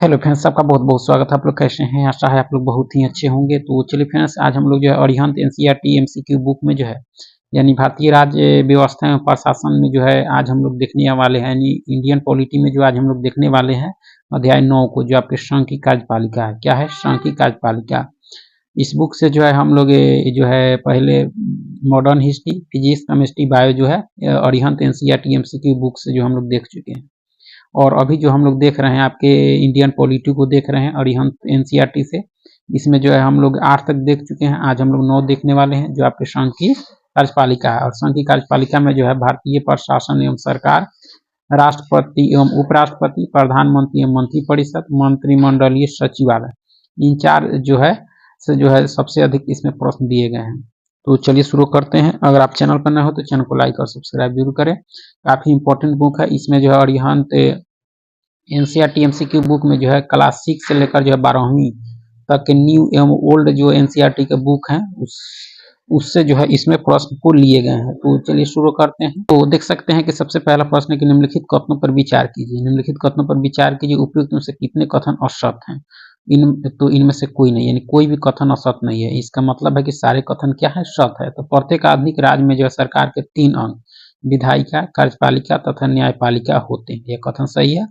Hello friends, आपका बहुत-बहुत स्वागत है। आप लोग कैसे हैं? आशा है आप लोग बहुत ही अच्छे होंगे। तो चलिए फ्रेंड्स, आज हम लोग जो है अरिहंत एनसीईआरटी एमसीक्यू बुक में जो है यानी भारतीय राज्य व्यवस्था एवं प्रशासन में जो है आज हम लोग देखने वाले हैं, यानी इंडियन पॉलिटी में जो आज हम लोग देखने वाले हैं अध्याय 9 को, जो आपके संघ की कार्यपालिका है। क्या है? संघ की कार्यपालिका। इस बुक से जो है हम लोग जो है पहले modern history, physics, chemistry, bio जो है अरिहंत एनसीईआरटी एमसीक्यू बुक से जो हम लोग देख चुके हैं। और अभी जो हम लोग देख रहे हैं आपके इंडियन पॉलिटी को देख रहे हैं अरिहंत एनसीईआरटी से। इसमें जो है हम लोग 8 तक देख चुके हैं। आज हम लोग 9 देखने वाले हैं, जो आपके संघ की कार्यपालिका है। और संघ की कार्यपालिका में जो है भारतीय प्रशासन एवं सरकार, राष्ट्रपति एवं उपराष्ट्रपति, प्रधानमंत्री एवं मंत्रिपरिषद, मंत्रिमंडलीय सचिवालय, इन 4 जो है सबसे अधिक इसमें प्रश्न दिए गए हैं। तो चलिए शुरू करते हैं। अगर आप चैनल पर नए हो तो चैनल को लाइक और सब्सक्राइब जरूर करें। काफी इंपॉर्टेंट बुक है। इसमें जो है अरिहंत एनसीईआरटी एमसीक्यू बुक में जो है क्लास 6 से लेकर जो है 12वीं तक के न्यू एवं ओल्ड जो एनसीईआरटी के बुक हैं उससे जो है इसमें प्रश्न को लिए गए हैं। तो चलिए शुरू करते हैं। तो देख सकते हैं कि सबसे पहला प्रश्न है कि निम्नलिखित कथनों पर विचार कीजिए। निम्नलिखित कथनों पर विचार कीजिए, उपयुक्त में से कितने कथन असत हैं? इनमें से कोई नहीं, यानी कोई भी कथन असत नहीं है। इसका मतलब है कि सारे कथन क्या है? सत है। तो प्रत्येक आधुनिक राज्य में जो है सरकार के 3 अंग, विधायिका, कार्यपालिका तथा न्यायपालिका होते हैं। यह कथन सही है।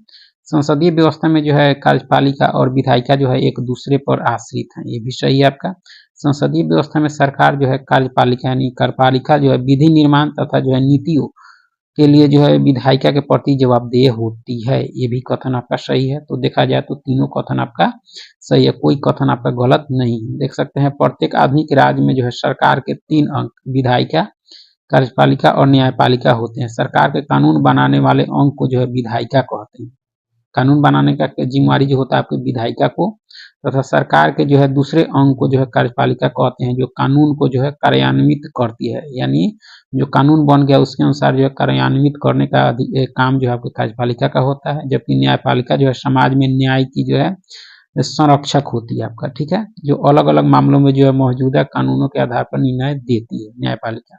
संसदीय व्यवस्था में जो है कार्यपालिका और विधायिका जो है एक दूसरे पर आश्रित हैं। ये भी सही है आपका। संसदीय व्यवस्था में सरकार जो है कार्यपालिका यानी कार्यपालिका जो है विधि निर्माण तथा जो है नीतियों के लिए जो है विधायिका के प्रति जवाबदेह होती है। ये भी कथन आपका सही है। तो देखा जाए तो तीनों कथन आपका सही है, कोई कथन आपका गलत नहीं है। देख सकते हैं प्रत्येक आधुनिक राज्य में जो है सरकार के 3 अंग, विधायिका, कार्यपालिका और न्यायपालिका होते हैं। सरकार के कानून बनाने वाले अंग को जो है विधायिका कहते हैं। कानून बनाने का जिम्मेवारी जो होता है आपके विधायिका को, तथा सरकार के जो है दूसरे अंग को जो है कार्यपालिका कहते हैं, जो कानून को जो है कार्यान्वित करती है। यानी जो कानून बन गया उसके अनुसार जो है कार्यान्वित करने का काम जो है आपके कार्यपालिका का होता है। जबकि न्यायपालिका जो है समाज में न्याय की जो है संरक्षक होती है आपका, ठीक है, जो अलग अलग मामलों में जो है मौजूदा कानूनों के आधार पर निर्णय देती है न्यायपालिका।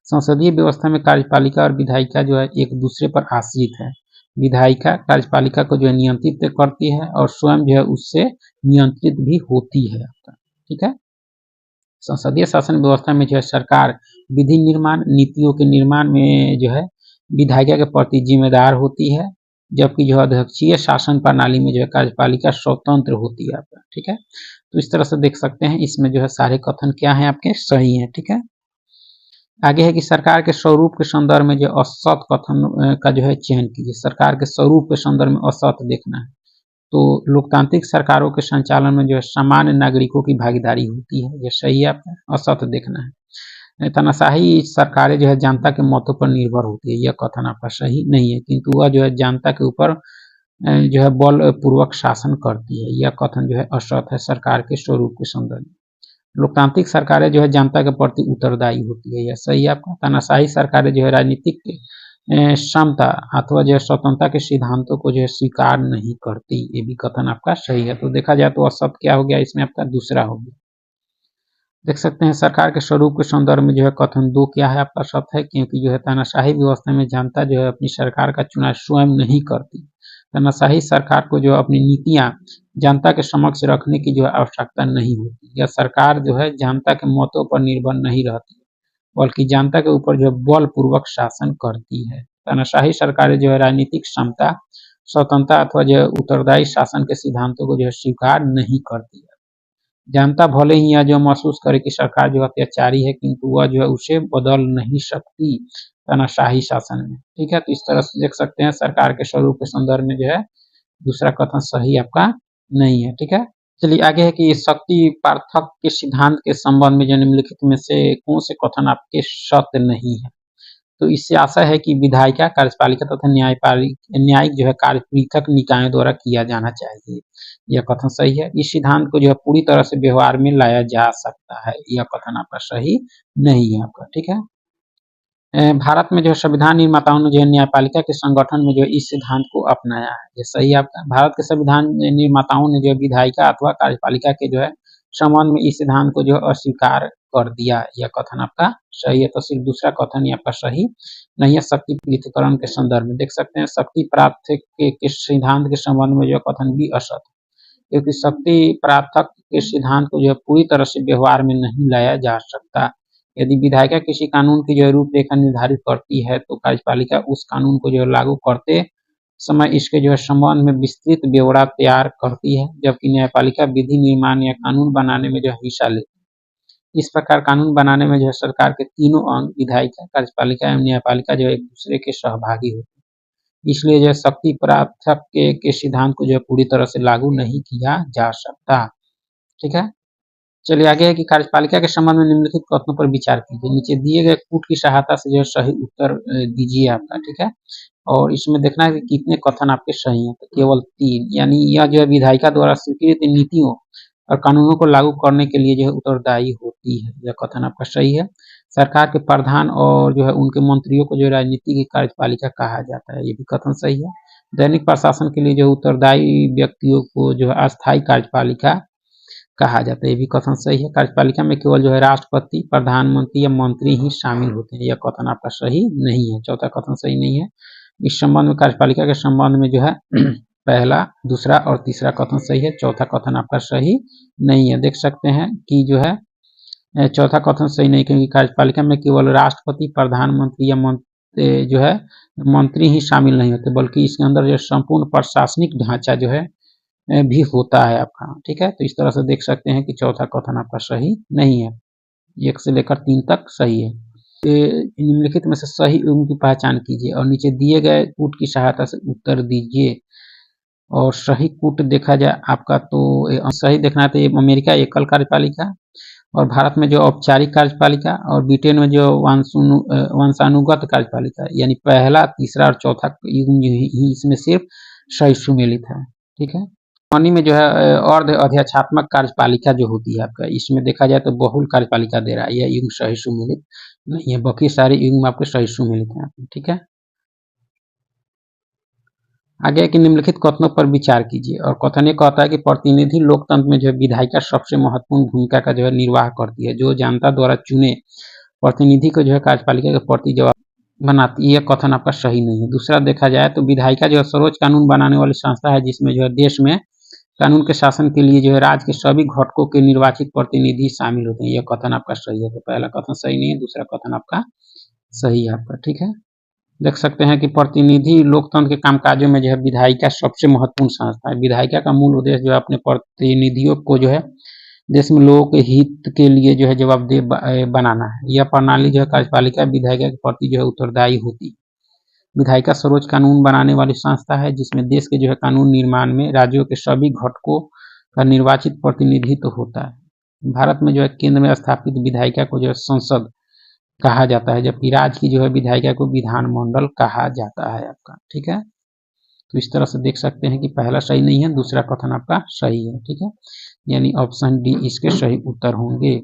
संसदीय व्यवस्था में कार्यपालिका और विधायिका जो है एक दूसरे पर आश्रित है। विधायिका कार्यपालिका को जो है नियंत्रित करती है और स्वयं जो है उससे नियंत्रित भी होती है आपका, ठीक है। संसदीय शासन व्यवस्था में जो है सरकार विधि निर्माण, नीतियों के निर्माण में जो है विधायिका के प्रति जिम्मेदार होती है। जबकि जो अध्यक्षीय शासन प्रणाली में जो है कार्यपालिका स्वतंत्र होती है आपका, ठीक है। तो इस तरह से देख सकते हैं इसमें जो है सारे कथन क्या है आपके सही है, ठीक है। आगे है कि सरकार के स्वरूप के संदर्भ में जो असत कथन का जो है चयन कीजिए। सरकार के स्वरूप के संदर्भ में असत देखना है। तो लोकतांत्रिक सरकारों के संचालन में जो है सामान्य नागरिकों की भागीदारी होती है, ये सही है आपका। असत देखना है। तानाशाही सरकारें जो है जनता के मतों पर निर्भर होती है, यह कथन आपका सही नहीं है, किंतु वह जो है जनता के ऊपर जो है बल पूर्वक शासन करती है, यह कथन जो है असत है सरकार के स्वरूप के संदर्भ में। लोकतांत्रिक सरकारें जो है जनता के प्रति उत्तरदायी होती है, यह सही है आपका। तानाशाही सरकारें जो है राजनीतिक क्षमता अथवा जो है स्वतंत्रता के सिद्धांतों को जो है स्वीकार नहीं करती, ये भी कथन आपका सही है। तो देखा जाए तो असत क्या हो गया इसमें आपका? दूसरा हो गया। देख सकते हैं सरकार के स्वरूप के संदर्भ में जो है कथन 2 क्या है आपका? सत है, क्योंकि जो है तानाशाही व्यवस्था में जनता जो है अपनी सरकार का चुनाव स्वयं नहीं करती। तानाशाही सरकार को जो अपनी नीतियां जनता के समक्ष रखने की जो है आवश्यकता नहीं होती। यह सरकार जो है जनता के मतों पर निर्भर नहीं रहती, बल्कि जनता के ऊपर जो बलपूर्वक शासन करती है। तानाशाही सरकारें जो है राजनीतिक क्षमता, स्वतंत्रता अथवा जो है उत्तरदायी शासन के सिद्धांतों को जो है स्वीकार नहीं करती है। जनता भले ही यह जो महसूस करे कि सरकार जो अत्याचारी है, किंतु वह जो है उसे बदल नहीं सकती तानाशाही शासन में, ठीक है। तो इस तरह से देख सकते हैं सरकार के स्वरूप के संदर्भ में जो है दूसरा कथन सही आपका नहीं है, ठीक है। चलिए आगे है कि शक्ति पार्थक्य के सिद्धांत के संबंध में जो निम्नलिखित में से कौन से कथन आपके सत्य नहीं है? तो इससे आशा है कि विधायिका, कार्यपालिका तथा न्यायिक जो है कार्य पृथक निकायों द्वारा किया जाना चाहिए, यह कथन सही है। इस सिद्धांत को जो है पूरी तरह से व्यवहार में लाया जा सकता है, यह कथन आपका सही नहीं है आपका, ठीक है। भारत में जो है संविधान निर्माताओं ने जो है न्यायपालिका के संगठन में जो है इस सिद्धांत को अपनाया है, ये सही है आपका। भारत के संविधान निर्माताओं ने जो है विधायिका अथवा कार्यपालिका के जो है संबंध में इस सिद्धांत को जो अस्वीकार कर दिया, यह कथन आपका सही है। तो सिर्फ दूसरा कथन ही आपका सही नहीं है। शक्ति पृथक्करण के संदर्भ में देख सकते हैं, शक्ति प्राप्त के सिद्धांत के संबंध में यह कथन भी असत है, क्योंकि शक्ति प्रार्थक के सिद्धांत को जो है पूरी तरह से व्यवहार में नहीं लाया जा सकता। यदि विधायिका किसी कानून की जो है रूपरेखा निर्धारित करती है तो कार्यपालिका उस कानून को जो है लागू करते समय इसके जो है संबंध में विस्तृत ब्यौरा तैयार करती है, जबकि न्यायपालिका विधि निर्माण या कानून बनाने में जो है हिस्सा लेती है। इस प्रकार कानून बनाने में जो है सरकार के तीनों अंग विधायिका, कार्यपालिका एवं न्यायपालिका जो है एक दूसरे के सहभागी होते हैं। इसलिए जो है शक्ति प्रार्थक के सिद्धांत को जो है पूरी तरह से लागू नहीं किया जा सकता। ठीक है, चलिए आगे है कि कार्यपालिका के संबंध में निम्नलिखित कथनों पर विचार कीजिए। नीचे दिए गए कूट की सहायता से जो है सही उत्तर दीजिए आपका। ठीक है, और इसमें देखना है कि कितने कथन आपके सही हैं, तो केवल 3, यानी यह जो है विधायिका द्वारा स्वीकृत नीतियों और कानूनों को लागू करने के लिए जो है उत्तरदायी होती है, यह कथन आपका सही है। सरकार के प्रधान और जो है उनके मंत्रियों को जो है राजनीतिक कार्यपालिका कहा जाता है, ये भी कथन सही है। दैनिक प्रशासन के लिए जो उत्तरदायी व्यक्तियों को जो है अस्थायी कार्यपालिका कहा जाता है, ये भी कथन सही है। कार्यपालिका में केवल जो है राष्ट्रपति, प्रधानमंत्री या मंत्री ही शामिल होते हैं, यह कथन आपका सही नहीं है, चौथा कथन सही नहीं है। इस संबंध में कार्यपालिका के संबंध में जो है पहला, दूसरा और तीसरा कथन सही है, चौथा कथन आपका सही नहीं है। देख सकते हैं कि जो है चौथा कथन सही नहीं, क्योंकि कार्यपालिका में केवल राष्ट्रपति, प्रधानमंत्री या जो है मंत्री ही शामिल नहीं होते, बल्कि इसके अंदर जो संपूर्ण प्रशासनिक ढांचा जो है भी होता है आपका। ठीक है, तो इस तरह से देख सकते हैं कि चौथा कथन आपका सही नहीं है। 1 से लेकर 3 तक सही है। निम्नलिखित में से सही युग्म की पहचान कीजिए और नीचे दिए गए कूट की सहायता से उत्तर दीजिए। और सही कूट देखा जाए आपका तो सही देखना है तो ये अमेरिका एकल कार्यपालिका, और भारत में जो औपचारिक कार्यपालिका, और ब्रिटेन में जो वंशानुगत कार्यपालिका, यानी पहला, तीसरा और चौथा युग्म ही इसमें सिर्फ सही सुमेलित है। ठीक है, जर्मनी में जो है अर्ध अध्यक्षात्मक कार्यपालिका जो होती है आपका, इसमें देखा जाए तो बहुल कार्यपालिका दे रहा है, यह युग्म सही सुमेलित नहीं है, बाकी सारे युग्म आपके सही सुमेलित हैं। ठीक है, आगे कि निम्नलिखित कथनों पर विचार कीजिए। और कथन ये कहता है कि प्रतिनिधि लोकतंत्र में जो है विधायिका सबसे महत्वपूर्ण भूमिका का जो है निर्वाह करती है, जो जनता द्वारा चुने प्रतिनिधि को जो है कार्यपालिका के प्रति जवाब बनाती है, यह कथन आपका सही नहीं है। दूसरा देखा जाए तो विधायिका जो है सर्वोच्च कानून बनाने वाली संस्था है, जिसमें जो है देश में कानून के शासन के लिए जो है राज्य के सभी घटकों के निर्वाचित प्रतिनिधि शामिल होते हैं, यह कथन आपका सही है। तो पहला कथन सही नहीं है, दूसरा कथन आपका सही है आपका। ठीक है, देख सकते हैं कि प्रतिनिधि लोकतंत्र के कामकाजों में जो है विधायिका सबसे महत्वपूर्ण संस्था है। विधायिका का मूल उद्देश्य जो है अपने प्रतिनिधियों को जो है देश में लोगों के हित के लिए जो है जवाबदेह बनाना है। यह प्रणाली जो है कार्यपालिका विधायिका के प्रति जो है उत्तरदायी होती है। विधायिका सर्वोच्च कानून बनाने वाली संस्था है, जिसमें देश के जो है कानून निर्माण में राज्यों के सभी घटकों का निर्वाचित प्रतिनिधित्व होता है। भारत में जो है केंद्र में स्थापित विधायिका को जो है संसद कहा जाता है, जबकि राज्य की जो है विधायिका को विधानमंडल कहा जाता है आपका। ठीक है, तो इस तरह से देख सकते हैं कि पहला सही नहीं है, दूसरा कथन आपका सही है। ठीक है, यानी ऑप्शन डी इसके सही उत्तर होंगे।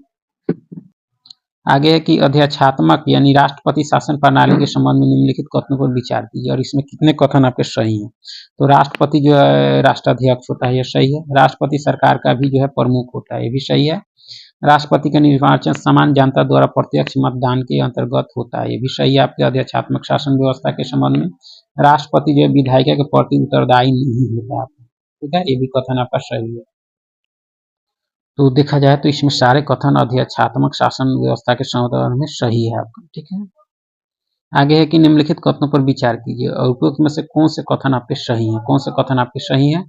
आगे है कि अध्यक्षात्मक यानी राष्ट्रपति शासन प्रणाली के संबंध में निम्नलिखित कथनों पर विचार कीजिए, और इसमें कितने कथन आपके सही हैं। तो राष्ट्रपति जो है राष्ट्राध्यक्ष होता है, यह सही है। राष्ट्रपति सरकार का भी जो है प्रमुख होता है, ये भी सही है। राष्ट्रपति का निर्वाचन समान जनता द्वारा प्रत्यक्ष मतदान के अंतर्गत होता है, ये भी सही है आपके अध्यक्षात्मक शासन व्यवस्था के संबंध में। राष्ट्रपति जो है विधायिका के प्रति उत्तरदायी नहीं होता है। ठीक है, ये भी कथन आपका सही है। तो देखा जाए तो इसमें सारे कथन अध्यक्षात्मक शासन व्यवस्था के संदर्भ में सही है आपका। ठीक है, आगे है कि निम्नलिखित कथनों पर विचार कीजिए और उपयुक्त में से कौन से कथन आपके सही हैं। कौन से कथन आपके सही हैं,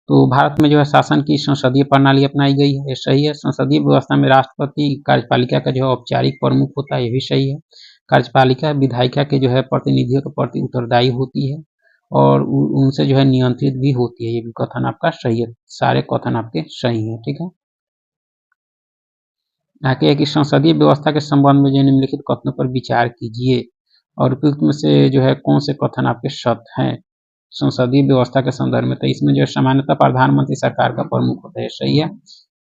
तो भारत में जो है शासन की संसदीय प्रणाली अपनाई गई है, ये सही है। संसदीय व्यवस्था में राष्ट्रपति कार्यपालिका का जो है औपचारिक प्रमुख होता है, ये भी सही है। कार्यपालिका विधायिका के जो है प्रतिनिधियों के प्रति उत्तरदायी होती है और उनसे जो है नियंत्रित भी होती है, ये भी कथन आपका सही है। सारे कथन आपके सही है। ठीक है, आगे है कि संसदीय व्यवस्था के संबंध में जो निम्नलिखित कथनों पर विचार कीजिए और उपयुक्त में से जो है कौन से कथन आपके सत्य हैं संसदीय व्यवस्था के संदर्भ में। तो इसमें जो सामान्यतः प्रधानमंत्री सरकार का प्रमुख होता है, सही है।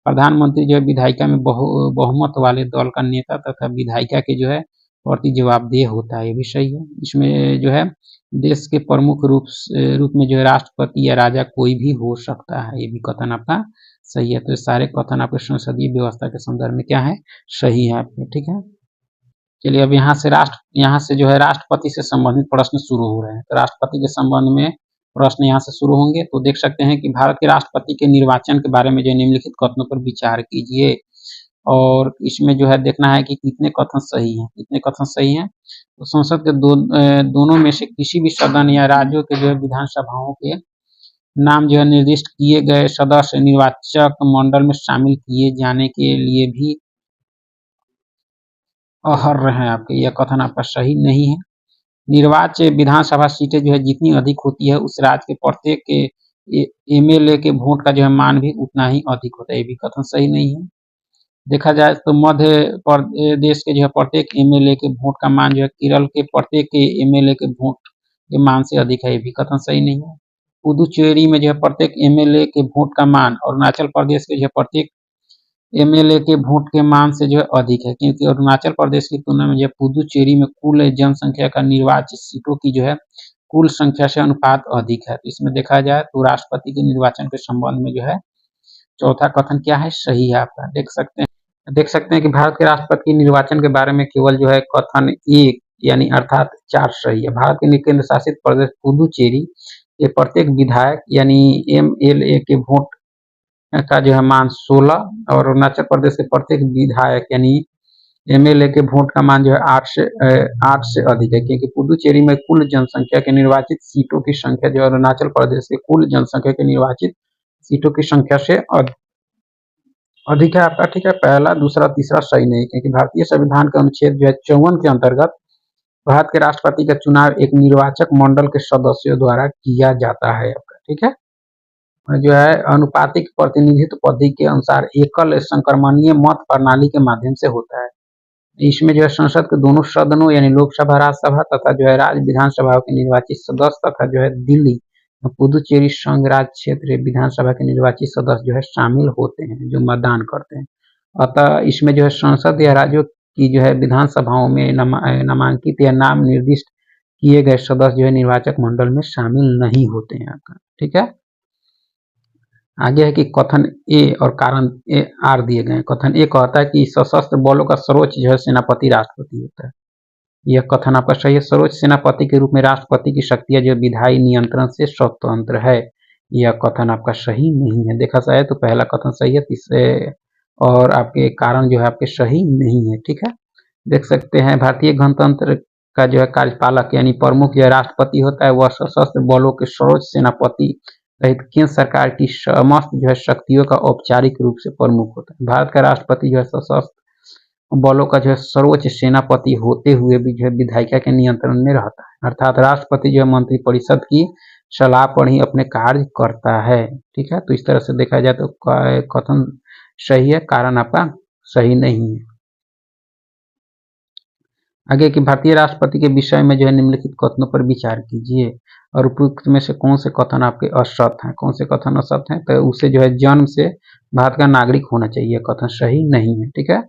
प्रधानमंत्री जो है विधायिका में बहुमत वाले दल का नेता तथा विधायिका के जो है प्रति जवाबदेह होता है, ये भी सही है। इसमें जो है देश के प्रमुख रूप में जो है राष्ट्रपति या राजा कोई भी हो सकता है, ये भी कथन आपका सही है। तो सारे कथन आपके संसदीय व्यवस्था के संदर्भ में क्या है, सही है आपके, ठीक है। चलिए अब यहाँ से जो है राष्ट्रपति से संबंधित प्रश्न शुरू हो रहे हैं। तो राष्ट्रपति के संबंध में प्रश्न यहाँ से शुरू होंगे। तो देख सकते हैं कि भारत के राष्ट्रपति के निर्वाचन के बारे में जो निम्नलिखित कथनों पर विचार कीजिए, और इसमें जो है देखना है कि कितने कथन सही हैं, कितने कथन सही हैं। तो संसद के दोनों में से किसी भी सदन या राज्यों के जो है विधानसभाओं के नाम जो है निर्दिष्ट किए गए सदस्य निर्वाचक मंडल में शामिल किए जाने के लिए भी अहर्य हैं आपके, यह कथन आपका सही नहीं है। निर्वाच्य विधानसभा सीटें जो है जितनी अधिक होती है उस राज्य के प्रत्येक एमएलए के वोट का जो है मान भी उतना ही अधिक होता है, ये भी कथन सही नहीं है। देखा जाए तो मध्य प्रदेश के जो है प्रत्येक एमएलए के वोट का मान जो है केरल के प्रत्येक एमएलए के वोट के मान से अधिक है, ये भी कथन सही नहीं है। पुदुचेरी में जो है प्रत्येक एमएलए के वोट का मान अरुणाचल प्रदेश के जो है प्रत्येक एमएलए के वोट के मान से जो है अधिक है, क्योंकि अरुणाचल प्रदेश की तुलना में जो है पुदुचेरी में कुल जनसंख्या का निर्वाचित सीटों की जो है कुल संख्या से अनुपात अधिक है। तो इसमें देखा जाए तो राष्ट्रपति के निर्वाचन के संबंध में जो है चौथा कथन क्या है, सही है आपका। देख सकते हैं कि भारत के राष्ट्रपति के निर्वाचन के बारे में केवल जो है कथन एक यानी अर्थात 4 सही है। भारत के केंद्र शासित प्रदेश पुदुचेरी के प्रत्येक विधायक यानी एमएलए के वोट का जो है मान 16 और अरुणाचल प्रदेश के प्रत्येक विधायक यानी एमएलए के वोट का मान जो है 8 से अधिक है, क्योंकि पुदुचेरी में कुल जनसंख्या के निर्वाचित सीटों की संख्या जो अरुणाचल प्रदेश के कुल जनसंख्या के निर्वाचित सीटों की संख्या से अधिक है आपका, ठीक है। पहला, दूसरा, तीसरा सही नहीं, क्योंकि भारतीय संविधान के अनुच्छेद जो है 54 के अंतर्गत भारत के राष्ट्रपति का चुनाव एक निर्वाचक मंडल के सदस्यों द्वारा किया जाता है आपका, ठीक है। जो है अनुपातिक प्रतिनिधित्व पद्धति के अनुसार एकल संक्रमणीय मत प्रणाली के माध्यम से होता है। इसमें जो है संसद के दोनों सदनों यानी लोकसभा, राज्यसभा तथा जो है राज्य विधानसभाओं के निर्वाचित सदस्य तथा जो है दिल्ली पुदुचेरी संघ राज्य क्षेत्र विधानसभा के निर्वाचित सदस्य जो है शामिल होते हैं, जो मतदान करते हैं। अतः इसमें जो है संसद या राज्यों की जो है विधानसभाओं में नामांकित या नाम निर्दिष्ट किए गए सदस्य जो है निर्वाचक मंडल में शामिल नहीं होते हैं आपका, ठीक है। आगे है कि कथन ए और कारण ए आर दिए गए। कथन ए कहता है कि सशस्त्र बलों का सर्वोच्च जो है सेनापति राष्ट्रपति होता है, यह कथन आपका सही है। सर्वोच्च सेनापति के रूप में राष्ट्रपति की शक्तियां जो विधायी नियंत्रण से स्वतंत्र है, यह कथन आपका सही नहीं है। देखा जाए तो पहला कथन सही है, तीसरे और आपके कारण जो है आपके सही नहीं है, ठीक है। देख सकते हैं भारतीय गणतंत्र का जो है कार्यपालक यानी प्रमुख जो राष्ट्रपति होता है, वह सशस्त्र बलों के सर्वोच्च सेनापति रहित केंद्र सरकार की समस्त जो है शक्तियों का औपचारिक रूप से प्रमुख होता है। भारत का राष्ट्रपति जो है सशस्त्र बलों का जो है सर्वोच्च सेनापति होते हुए भी जो है विधायिका के नियंत्रण में रहता है, अर्थात राष्ट्रपति जो है मंत्रिपरिषद की सलाह पर ही अपने कार्य करता है, ठीक है। तो इस तरह से देखा जाए तो कथन सही है, कारण आपका सही नहीं है। आगे कि भारतीय राष्ट्रपति के विषय में जो है निम्नलिखित कथनों पर विचार कीजिए, और उपयुक्त में से कौन से कथन आपके असत्य हैं, कौन से कथन असत्य हैं। तो उसे जो है जन्म से भारत का नागरिक होना चाहिए, कथन सही नहीं है, ठीक है।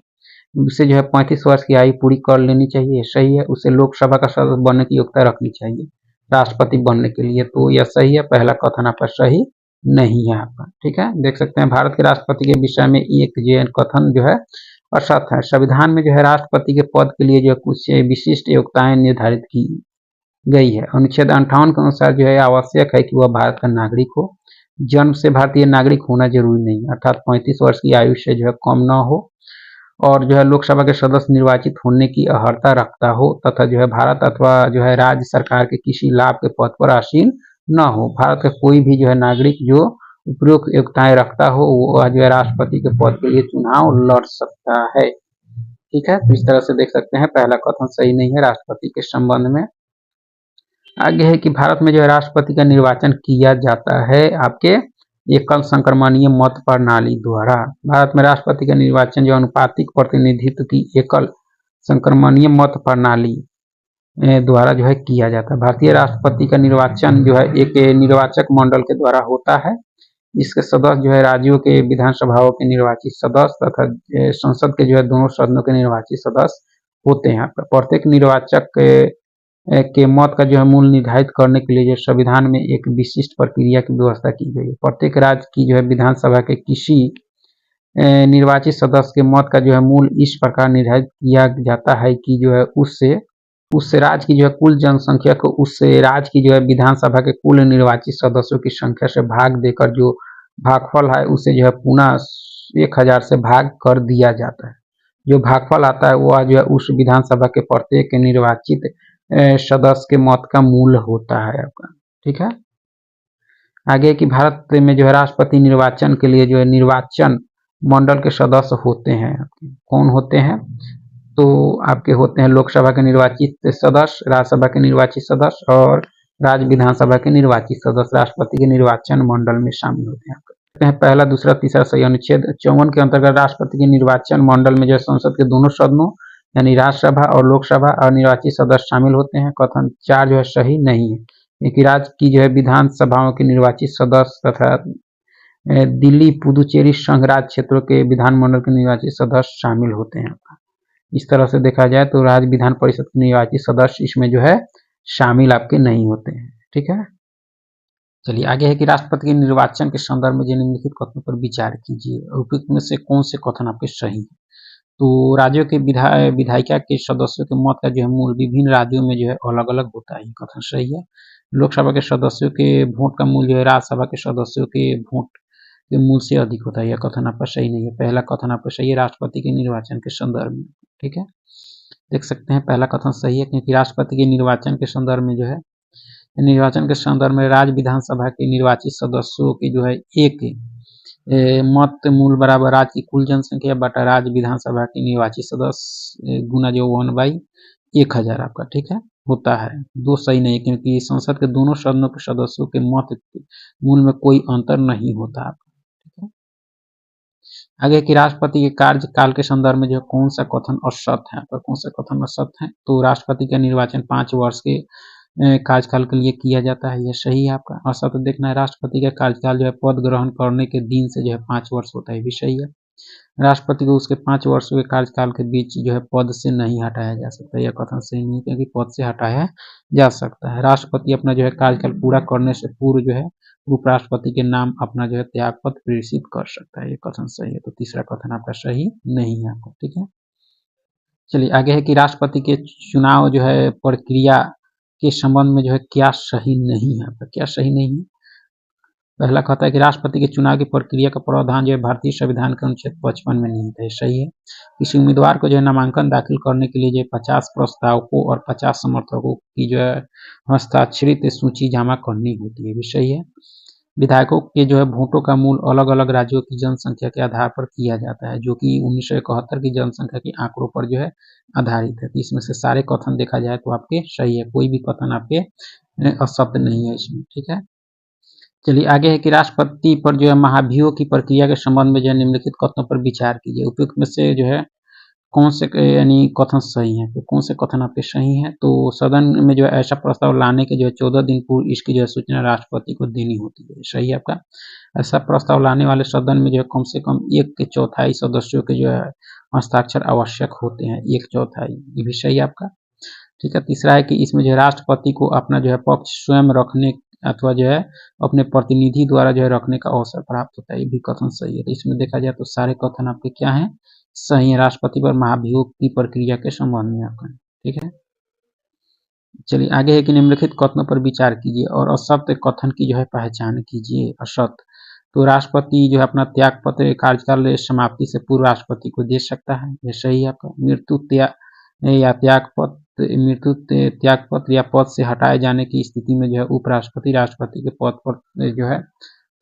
उसे जो है 35 वर्ष की आयु पूरी कर लेनी चाहिए, सही है। उसे लोकसभा का सदस्य बनने की योग्यता रखनी चाहिए राष्ट्रपति बनने के लिए, तो यह सही है। पहला कथन आपका सही नहीं है आपका, ठीक है। देख सकते हैं भारत के राष्ट्रपति के विषय में एक जो कथन जो है असत्य है। संविधान में जो है राष्ट्रपति के पद के लिए जो कुछ विशिष्ट योग्यताएं निर्धारित की गई है। अनुच्छेद 58 के अनुसार जो है आवश्यक है कि वह भारत का नागरिक हो, जन्म से भारतीय नागरिक होना जरूरी नहीं, अर्थात 35 वर्ष की आयु से जो है कम न हो, और जो है लोकसभा के सदस्य निर्वाचित होने की अर्हता रखता हो, तथा जो है भारत अथवा जो है राज्य सरकार के किसी लाभ के पद पर आसीन न हो। भारत का कोई भी जो है नागरिक जो उपयुक्त योग्यताएं रखता हो वह जो है राष्ट्रपति के पद के लिए चुनाव लड़ सकता है, ठीक है। तो इस तरह से देख सकते हैं पहला कथन सही नहीं है राष्ट्रपति के संबंध में। आगे है कि भारत में जो है राष्ट्रपति का निर्वाचन किया जाता है आपके एकल संक्रमणीय मत प्रणाली द्वारा। भारत में राष्ट्रपति का निर्वाचन जो अनुपातिक प्रतिनिधित्व की एकल संक्रमणीय मत प्रणाली द्वारा जो है किया जाता है। भारतीय राष्ट्रपति का निर्वाचन जो है एक निर्वाचक मंडल के द्वारा होता है, जिसके सदस्य जो है राज्यों के विधानसभाओं के निर्वाचित सदस्य तथा संसद के जो है दोनों सदनों के निर्वाचित सदस्य होते हैं आपका। प्रत्येक निर्वाचक के मत का जो है मूल्य निर्धारित करने के लिए जो संविधान में एक विशिष्ट प्रक्रिया की व्यवस्था की गई है। प्रत्येक राज्य की जो है विधानसभा के किसी निर्वाचित सदस्य के मत का जो है मूल्य इस प्रकार निर्धारित किया जाता है कि जो है उससे राज्य की जो है कुल जनसंख्या को उससे राज्य की जो है विधानसभा के कुल निर्वाचित सदस्यों की संख्या से भाग देकर जो भागफल है उसे जो है पुनः 1000 से भाग कर दिया जाता है। जो भागफल आता है वह जो है उस विधानसभा के प्रत्येक निर्वाचित सदस्य के मत का मूल्य होता है आपका। ठीक है। आगे कि भारत में जो है राष्ट्रपति निर्वाचन के लिए जो है निर्वाचन मंडल के सदस्य होते हैं। कौन होते हैं? तो आपके होते हैं लोकसभा के निर्वाचित सदस्य, राज्यसभा के निर्वाचित सदस्य और राज्य विधानसभा के निर्वाचित सदस्य राष्ट्रपति के निर्वाचन मंडल में शामिल होते हैं। पहला, दूसरा, तीसरा सही अनुच्छेद 54 के अंतर्गत राष्ट्रपति के निर्वाचन मंडल में जो है संसद के दोनों सदनों यानी राज्यसभा और लोकसभा और निर्वाचित सदस्य शामिल होते हैं। कथन 4 जो है सही नहीं है, क्योंकि राज्य की जो है विधानसभाओं के निर्वाचित सदस्य तथा दिल्ली, पुदुचेरी संघ राज्य क्षेत्रों के विधानमंडल के निर्वाचित सदस्य शामिल होते हैं। इस तरह से देखा जाए तो राज्य विधान परिषद के निर्वाचित सदस्य इसमें जो है शामिल आपके नहीं होते हैं। ठीक है। चलिए आगे है कि राष्ट्रपति के निर्वाचन के संदर्भ में निम्नलिखित कथनों पर विचार कीजिए। उपयुक्त में से कौन से कथन आपके सही है? तो राज्यों के विधायिका के सदस्यों के मत का जो है मूल्य विभिन्न राज्यों में जो है अलग अलग होता है, कथन सही है। लोकसभा के सदस्यों के वोट का मूल्य जो है राज्यसभा के सदस्यों के वोट के मूल्य से अधिक होता है, यह कथन आपका सही नहीं है। पहला कथन आपका सही है राष्ट्रपति के निर्वाचन के संदर्भ में। ठीक है, देख सकते हैं पहला कथन सही है, क्योंकि राष्ट्रपति के निर्वाचन के संदर्भ में जो है निर्वाचन के संदर्भ में राज्य विधानसभा के निर्वाचित सदस्यों की जो है एक मत मूल बराबर राज्य की कुल जनसंख्या बटा राज्य विधानसभा के निर्वाचित सदस्य गुना जो 1/1000 आपका। ठीक है, होता है। दो सही नहीं, क्योंकि संसद के दोनों सदनों के सदस्यों के मत मूल में कोई अंतर नहीं होता आपका। ठीक है, आगे कि राष्ट्रपति के कार्यकाल के संदर्भ में जो कौन सा कथन असत्य है आपका, कौन सा कथन असत्य है? तो राष्ट्रपति का निर्वाचन 5 वर्ष के कार्यकाल के लिए किया जाता है, यह सही है आपका। असत्य देखना है, राष्ट्रपति का कार्यकाल जो है पद ग्रहण करने के दिन से जो है 5 वर्ष होता है, भी सही है। राष्ट्रपति को उसके 5 वर्षों के कार्यकाल के बीच जो है पद से नहीं हटाया जा सकता, यह कथन सही नहीं, क्योंकि पद से हटाया जा सकता है। राष्ट्रपति अपना जो है कार्यकाल पूरा करने से पूर्व जो है उपराष्ट्रपति के नाम अपना जो है त्याग पत्र प्रेषित कर सकता है, ये कथन सही है। तो तीसरा कथन आपका सही नहीं है आपको। ठीक है, चलिए आगे है कि राष्ट्रपति के चुनाव जो है प्रक्रिया के संबंध में जो है क्या सही नहीं है आपका, क्या सही नहीं है? पहला कहता है कि राष्ट्रपति के चुनाव की प्रक्रिया का प्रावधान जो है भारतीय संविधान के अनुच्छेद 55 में निहित है, सही है। किसी उम्मीदवार को जो है नामांकन दाखिल करने के लिए जो 50 प्रस्तावकों और 50 समर्थकों की जो है हस्ताक्षरित सूची जमा करनी होती है, भी सही है। विधायकों के जो है वोटों का मूल्य अलग अलग राज्यों की जनसंख्या के आधार पर किया जाता है, जो कि 1971 की जनसंख्या के आंकड़ों पर जो है आधारित है। तो इसमें से सारे कथन देखा जाए तो आपके सही है, कोई भी कथन आपके असत्य नहीं है इसमें। ठीक है, चलिए आगे है कि राष्ट्रपति पर जो है महाभियोग की प्रक्रिया के संबंध में जो है निम्नलिखित कथनों पर विचार कीजिए। उपयुक्त में से जो है कौन से यानी कथन सही है, तो कौन से कथन आपके सही हैं? तो सदन में जो है ऐसा प्रस्ताव लाने के जो है 14 दिन पूर्व इसकी जो है सूचना राष्ट्रपति को देनी होती है, सही है आपका। ऐसा प्रस्ताव लाने वाले सदन में जो है कम से कम 1/4 सदस्यों के जो है हस्ताक्षर आवश्यक होते हैं, 1/4, ये भी सही है आपका। ठीक है, तीसरा है कि इसमें जो है राष्ट्रपति को अपना जो है पक्ष स्वयं रखने अथवा जो है अपने प्रतिनिधि द्वारा जो है रखने का अवसर प्राप्त होता है, ये भी कथन सही है। तो इसमें देखा जाए तो सारे कथन आपके क्या हैं, सही है, राष्ट्रपति पर महाभियोग की प्रक्रिया के संबंध में आपका। ठीक है, चलिए आगे है कि निम्नलिखित कथनों पर विचार कीजिए और असत्य कथन की जो है पहचान कीजिए। असत्य, तो राष्ट्रपति जो है अपना त्याग पत्र कार्यकाल समाप्ति से पूर्व राष्ट्रपति को दे सकता है, यह सही है आपका। मृत्यु त्याग पत्र या पद से हटाए जाने की स्थिति में जो है उपराष्ट्रपति राष्ट्रपति के पद पर जो है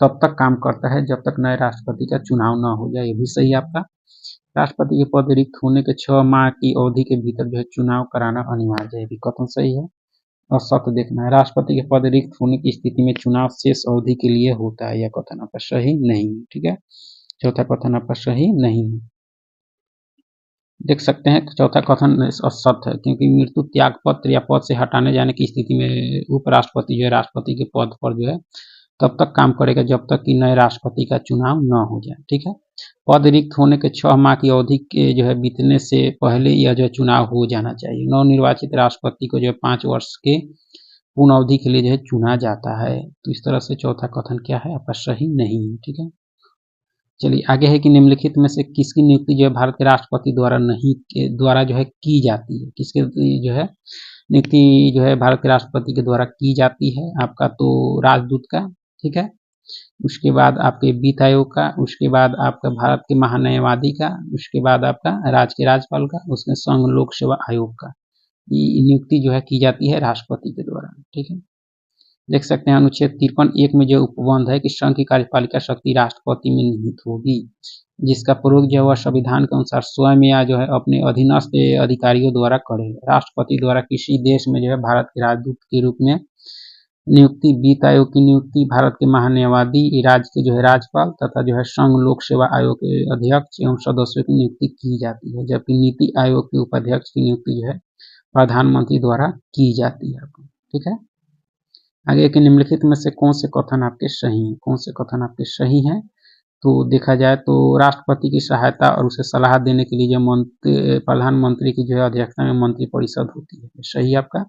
तब तक काम करता है जब तक नए राष्ट्रपति का चुनाव न हो जाए, ये भी सही है आपका। राष्ट्रपति के पद रिक्त होने के 6 माह की अवधि के भीतर जो है चुनाव कराना अनिवार्य है, ये भी कथन सही है। और सत्य देखना है, राष्ट्रपति के पद रिक्त होने की स्थिति में चुनाव शेष अवधि के लिए होता है, यह कथन आपका सही नहीं है। ठीक है, चौथा कथन आपका सही नहीं है। देख सकते हैं चौथा कथन असत्य है, क्योंकि मृत्यु त्याग पत्र या पद से हटाने जाने की स्थिति में उपराष्ट्रपति जो है राष्ट्रपति के पद पर जो है तब तक काम करेगा जब तक कि नए राष्ट्रपति का चुनाव न हो जाए। ठीक है, पद रिक्त होने के 6 माह की अवधि के जो है बीतने से पहले यह जो चुनाव हो जाना चाहिए। नवनिर्वाचित राष्ट्रपति को जो है 5 वर्ष के पूर्ण अवधि के लिए जो है चुना जाता है। तो इस तरह से चौथा कथन क्या है आपका सही नहीं है, ठीक है। चलिए आगे है कि निम्नलिखित में से किसकी नियुक्ति जो है भारत के राष्ट्रपति द्वारा जो है की जाती है, किसके जो है नियुक्ति जो है भारत के राष्ट्रपति के द्वारा की जाती है आपका, तो राजदूत का, ठीक है। उसके बाद आपके वित्त आयोग का, उसके बाद आपका भारत के महान्यायवादी का, उसके बाद आपका राज्य के राज्यपाल का, उसमें संघ लोक सेवा आयोग का ये नियुक्ति जो है की जाती है राष्ट्रपति के द्वारा, ठीक है। देख सकते हैं अनुच्छेद 53(1) में जो उपबंध है कि संघ की कार्यपालिका शक्ति राष्ट्रपति में निहित होगी, जिसका प्रयोग जो है संविधान के अनुसार स्वयं या जो है अपने अधीनस्थ अधिकारियों द्वारा करेगा। राष्ट्रपति द्वारा किसी देश में जो है भारत के राजदूत के रूप में नियुक्ति, वित्त आयोग की नियुक्ति, भारत के महान्यायवादी, राज्य के जो है राज्यपाल तथा जो है संघ लोक सेवा आयोग के अध्यक्ष एवं सदस्यों की नियुक्ति की जाती है, जबकि नीति आयोग के उपाध्यक्ष की नियुक्ति जो है प्रधानमंत्री द्वारा की जाती है, ठीक है। आगे के निम्नलिखित में से कौन से कथन आपके सही हैं, कौन से कथन आपके सही हैं, तो देखा जाए तो राष्ट्रपति की सहायता और उसे सलाह देने के लिए जो प्रधानमंत्री की जो है अध्यक्षता में मंत्रिपरिषद होती है, सही आपका।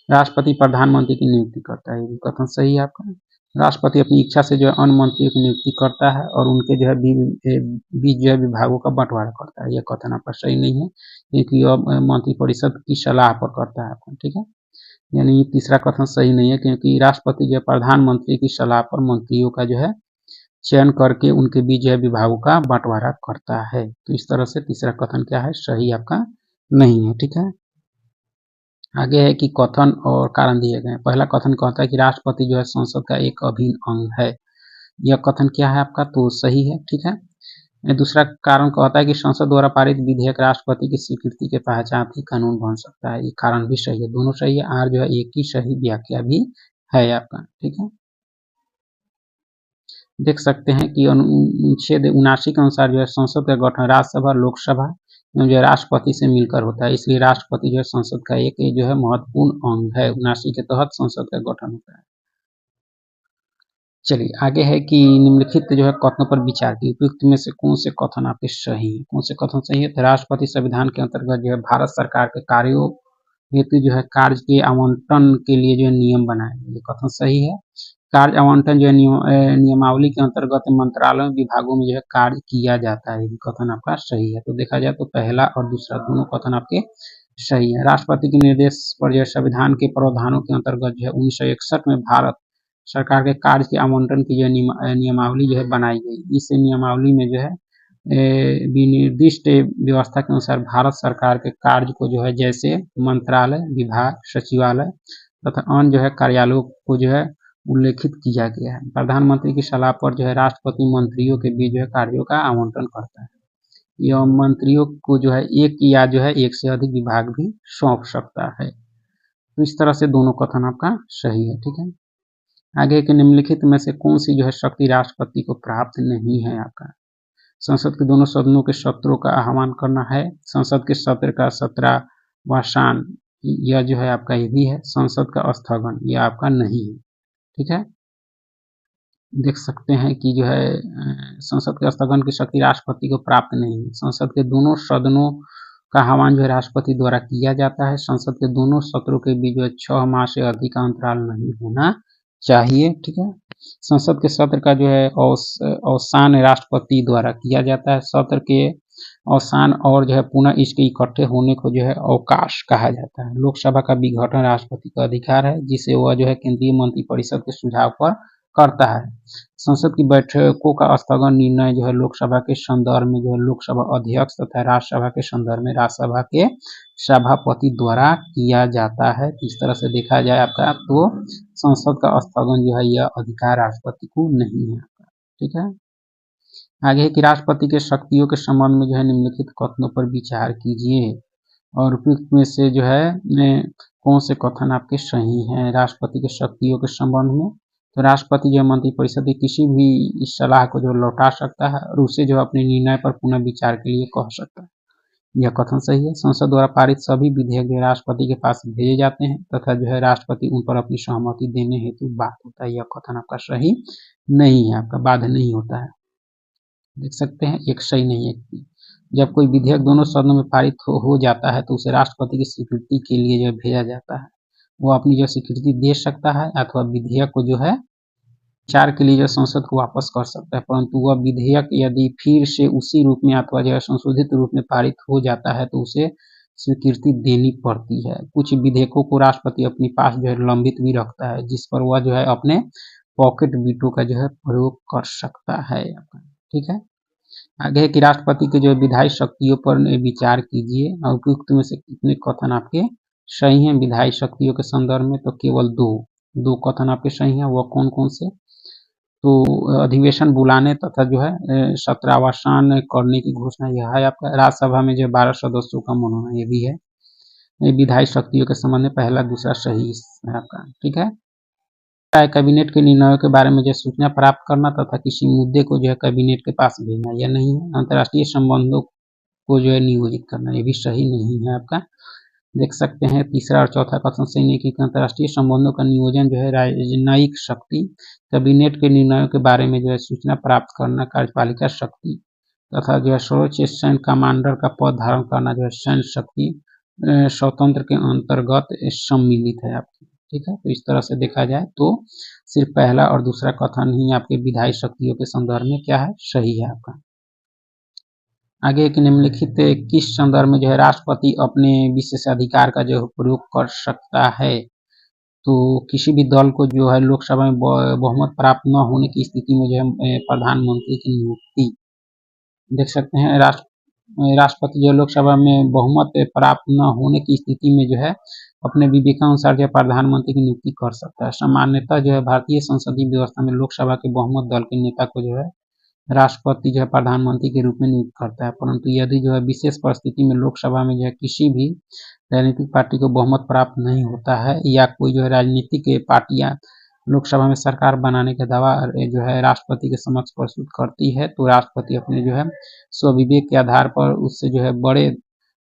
राष्ट्रपति प्रधानमंत्री की नियुक्ति करता है, ये कथन सही है आपका। राष्ट्रपति अपनी इच्छा से जो है अन्य मंत्रियों की नियुक्ति करता है और उनके जो है बीच जो है विभागों का बंटवारा करता है, यह कथन आपका सही नहीं है, क्योंकि यह मंत्रिपरिषद की सलाह पर करता है आपका, ठीक है। यानी तीसरा कथन सही नहीं है, क्योंकि राष्ट्रपति जो है प्रधानमंत्री की सलाह पर मंत्रियों का जो है चयन करके उनके बीच जो है विभागों का बंटवारा करता है। तो इस तरह से तीसरा कथन क्या है सही आपका नहीं है, ठीक है। आगे है कि कथन और कारण दिए गए। पहला कथन कहता है कि राष्ट्रपति जो है संसद का एक अभिन्न अंग है, यह कथन क्या है आपका, तो सही है, ठीक है। दूसरा कारण कहता है कि संसद द्वारा पारित विधेयक राष्ट्रपति की स्वीकृति के पश्चात ही कानून बन सकता है, ये कारण भी सही है, दोनों सही है। आर जो है एक ही सही व्याख्या भी है आपका, ठीक है। देख सकते हैं कि अनुच्छेद 79 के अनुसार जो है संसद का गठन राज्यसभा, लोकसभा जो है राष्ट्रपति से मिलकर होता है, इसलिए राष्ट्रपति जो है संसद का एक जो है महत्वपूर्ण अंग है। 79 के तहत संसद का गठन होता है। चलिए आगे है कि निम्नलिखित जो है कथनों पर विचार की उपयुक्त में से कौन से कथन आपके सही है, कौन से कथन सही है। तो राष्ट्रपति संविधान के अंतर्गत जो है भारत सरकार के कार्यों हेतु जो है कार्य के आवंटन के लिए जो है नियम बनाए, ये कथन सही है। कार्य आवंटन जो है नियमावली के अंतर्गत मंत्रालयों विभागों में जो है कार्य किया जाता है, ये कथन आपका सही है। तो देखा जाए तो पहला और दूसरा दोनों कथन आपके सही है। राष्ट्रपति के निर्देश पर जो है संविधान के प्रावधानों के अंतर्गत जो है 1961 में भारत सरकार के कार्य के आवंटन की जो नियमावली जो है बनाई गई। इस नियमावली में जो है विनिर्दिष्ट व्यवस्था के अनुसार भारत सरकार के कार्य को जो है जैसे मंत्रालय, विभाग, सचिवालय तथा अन्य जो है कार्यालयों को जो है उल्लेखित किया गया है। प्रधानमंत्री की सलाह पर जो है राष्ट्रपति मंत्रियों के बीच जो है कार्यों का आवंटन करता है। यह मंत्रियों को जो है एक या जो है एक से अधिक विभाग भी सौंप सकता है। तो इस तरह से दोनों कथन आपका सही है, ठीक है। आगे के निम्नलिखित में से कौन सी जो है शक्ति राष्ट्रपति को प्राप्त नहीं है आपका। संसद के दोनों सदनों के सत्रों का आह्वान करना है, संसद के सत्र का 17वां यह जो है आपका ये भी है, संसद का स्थगन यह आपका नहीं है, ठीक है। देख सकते हैं कि जो है संसद के स्थगन की शक्ति राष्ट्रपति को प्राप्त नहीं है। संसद के दोनों सदनों का आह्वान जो है राष्ट्रपति द्वारा किया जाता है। संसद के दोनों सत्रों के बीच जो है 6 माह से अधिक का अंतराल नहीं होना चाहिए, ठीक है। संसद के सत्र का जो है अवसान राष्ट्रपति द्वारा किया जाता है। सत्र के अवसान और जो है पुनः इसके इकट्ठे होने को जो है अवकाश कहा जाता है। लोकसभा का विघटन राष्ट्रपति का अधिकार है, जिसे वह जो है केंद्रीय मंत्रिपरिषद के सुझाव पर करता है। संसद की बैठकों का स्थगन निर्णय जो है लोकसभा के संदर्भ में जो है लोकसभा अध्यक्ष तथा राज्यसभा के संदर्भ में राज्यसभा के सभापति द्वारा किया जाता है। इस तरह से देखा जाए आपका तो संसद का स्थगन जो है यह अधिकार राष्ट्रपति को नहीं है, ठीक है। आगे है कि राष्ट्रपति के शक्तियों के संबंध में जो है निम्नलिखित कथनों पर विचार कीजिए और उपयुक्त में से जो है कौन से कथन आपके सही हैं। राष्ट्रपति के शक्तियों के संबंध में तो राष्ट्रपति जो मंत्रिपरिषद की किसी भी इस सलाह को जो लौटा सकता है और उसे जो अपने निर्णय पर पुनः विचार के लिए कह सकता है, यह कथन सही है। संसद द्वारा पारित सभी विधेयक जो राष्ट्रपति के पास भेजे जाते हैं तथा जो है राष्ट्रपति उन पर अपनी सहमति देने हेतु बात होता है, यह कथन आपका सही नहीं है, आपका बाध्य नहीं होता है। देख सकते हैं, एक सही नहीं है। जब कोई विधेयक दोनों सदनों में पारित हो जाता है तो उसे राष्ट्रपति की स्वीकृति के लिए जो है भेजा जाता है। वो अपनी जो स्वीकृति दे सकता है अथवा विधेयक को जो है विचार के लिए जो संसद को वापस कर सकता है, परंतु वह विधेयक यदि फिर से उसी रूप में अथवा जो है संशोधित रूप में पारित हो जाता है तो उसे स्वीकृति देनी पड़ती है। कुछ विधेयकों को राष्ट्रपति अपने पास जो है लंबित भी रखता है, जिस पर वह जो है अपने पॉकेट वीटो का जो है प्रयोग कर सकता है। ठीक है, आगे है कि राष्ट्रपति के जो विधायी शक्तियों पर विचार कीजिए और उपयुक्त में से कितने कथन आपके सही हैं। विधायी शक्तियों के संदर्भ में तो केवल दो कथन आपके सही हैं। वह कौन कौन से? तो अधिवेशन बुलाने तथा जो है सत्रावसान करने की घोषणा, यह है आपका। राज्यसभा में जो 12 सदस्यों का मनोनयन, ये भी है। विधायी शक्तियों के संबंध में पहला दूसरा सही है आपका। ठीक है, कैबिनेट के निर्णयों के बारे में जो सूचना प्राप्त करना तथा किसी मुद्दे को जो है कैबिनेट के पास भेजना, यह नहीं है। अंतर्राष्ट्रीय संबंधों को जो है नियोजित करना, ये भी सही नहीं है आपका। देख सकते हैं तीसरा और चौथा कथन सही नहीं, क्योंकि अंतर्राष्ट्रीय संबंधों का नियोजन जो है राजनयिक शक्ति, कैबिनेट के निर्णयों के बारे में जो है सूचना प्राप्त करना कार्यपालिका शक्ति तथा जो है सर्वोच्च सैन्य कमांडर का पद धारण करना जो है सैन्य शक्ति स्वतंत्र के अंतर्गत सम्मिलित है आपकी। ठीक है, तो इस तरह से देखा जाए तो सिर्फ पहला और दूसरा कथन ही आपके विधायी शक्तियों के संदर्भ में क्या है, सही है आपका। आगे एक निम्नलिखित किस संदर्भ में जो है राष्ट्रपति अपने विशेषाधिकार का जो प्रयोग कर सकता है? तो किसी भी दल को जो है लोकसभा में बहुमत प्राप्त न होने की स्थिति में जो है प्रधानमंत्री की नियुक्ति, देख सकते हैं राष्ट्रपति जो लोकसभा में बहुमत प्राप्त न होने की स्थिति में जो है अपने विवेकानुसार जो है प्रधानमंत्री की नियुक्ति कर सकता है। सामान्यतः जो है भारतीय संसदीय व्यवस्था में लोकसभा के बहुमत दल के नेता को जो है राष्ट्रपति जो है प्रधानमंत्री के रूप में नियुक्त करता है, परंतु यदि जो है विशेष परिस्थिति में लोकसभा में जो है किसी भी राजनीतिक पार्टी को बहुमत प्राप्त नहीं होता है या कोई जो है राजनीतिक पार्टियां लोकसभा में सरकार बनाने का दावा जो है राष्ट्रपति के समक्ष प्रस्तुत करती है, तो राष्ट्रपति अपने जो है स्वविवेक के आधार पर उससे जो है बड़े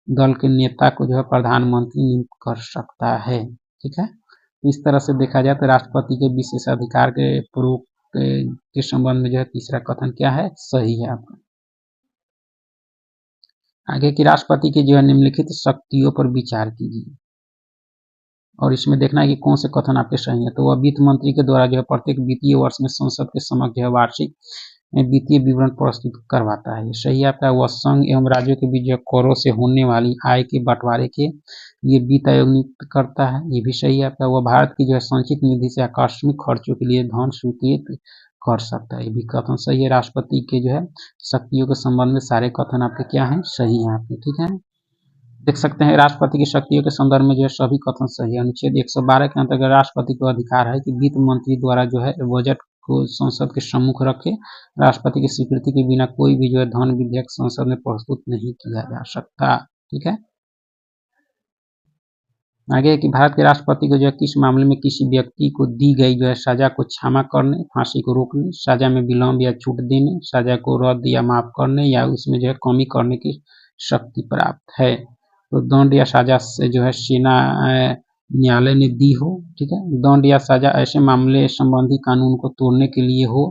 दल के नेता को जो है प्रधानमंत्री नियुक्त कर सकता है। ठीक है, तो इस तरह से देखा जाए तो राष्ट्रपति के विशेषाधिकार के प्रयोग के संबंध में जो है तीसरा कथन क्या है, सही है आपका। आगे की राष्ट्रपति की जो है निम्नलिखित शक्तियों पर विचार कीजिए और इसमें देखना है कि कौन से कथन आपके सही है। तो वह वित्त मंत्री के द्वारा जो है प्रत्येक वित्तीय वर्ष में संसद के समक्ष जो है वार्षिक वित्तीय विवरण प्रस्तुत करवाता है, ये सही है आपका। वह संघ एवं राज्यों के बीच जो करों से होने वाली आय के बंटवारे के लिए वित्त आयोग नियुक्त करता है, ये भी सही है आपका। वह भारत की जो है संचित निधि से आकस्मिक खर्चों के लिए धन स्वीकृत कर सकता है, ये भी कथन सही है। राष्ट्रपति के जो है शक्तियों के संबंध में सारे कथन आपके क्या हैं, सही है आपके। ठीक है, देख सकते हैं राष्ट्रपति की शक्तियों के संदर्भ में जो है सभी कथन सही है। अनुच्छेद 112 के अंतर्गत राष्ट्रपति को अधिकार है कि वित्त मंत्री द्वारा जो है बजट को संसद के सम्मुख रखे। राष्ट्रपति की स्वीकृति के बिना कोई भी जो है धन विधेयक संसद में प्रस्तुत नहीं किया जा सकता। ठीक है, आगे है कि भारत के राष्ट्रपति को जो है किस मामले में किसी व्यक्ति को दी गई जो है सजा को क्षमा करने, फांसी को रोकने, सजा में विलम्ब या छूट देने, सजा को रद्द या माफ करने या उसमें जो है कमी करने की शक्ति प्राप्त है। तो दंड या सजा से जो है सेना न्यायालय ने दी हो। ठीक है, दंड या सजा ऐसे मामले संबंधी कानून को तोड़ने के लिए हो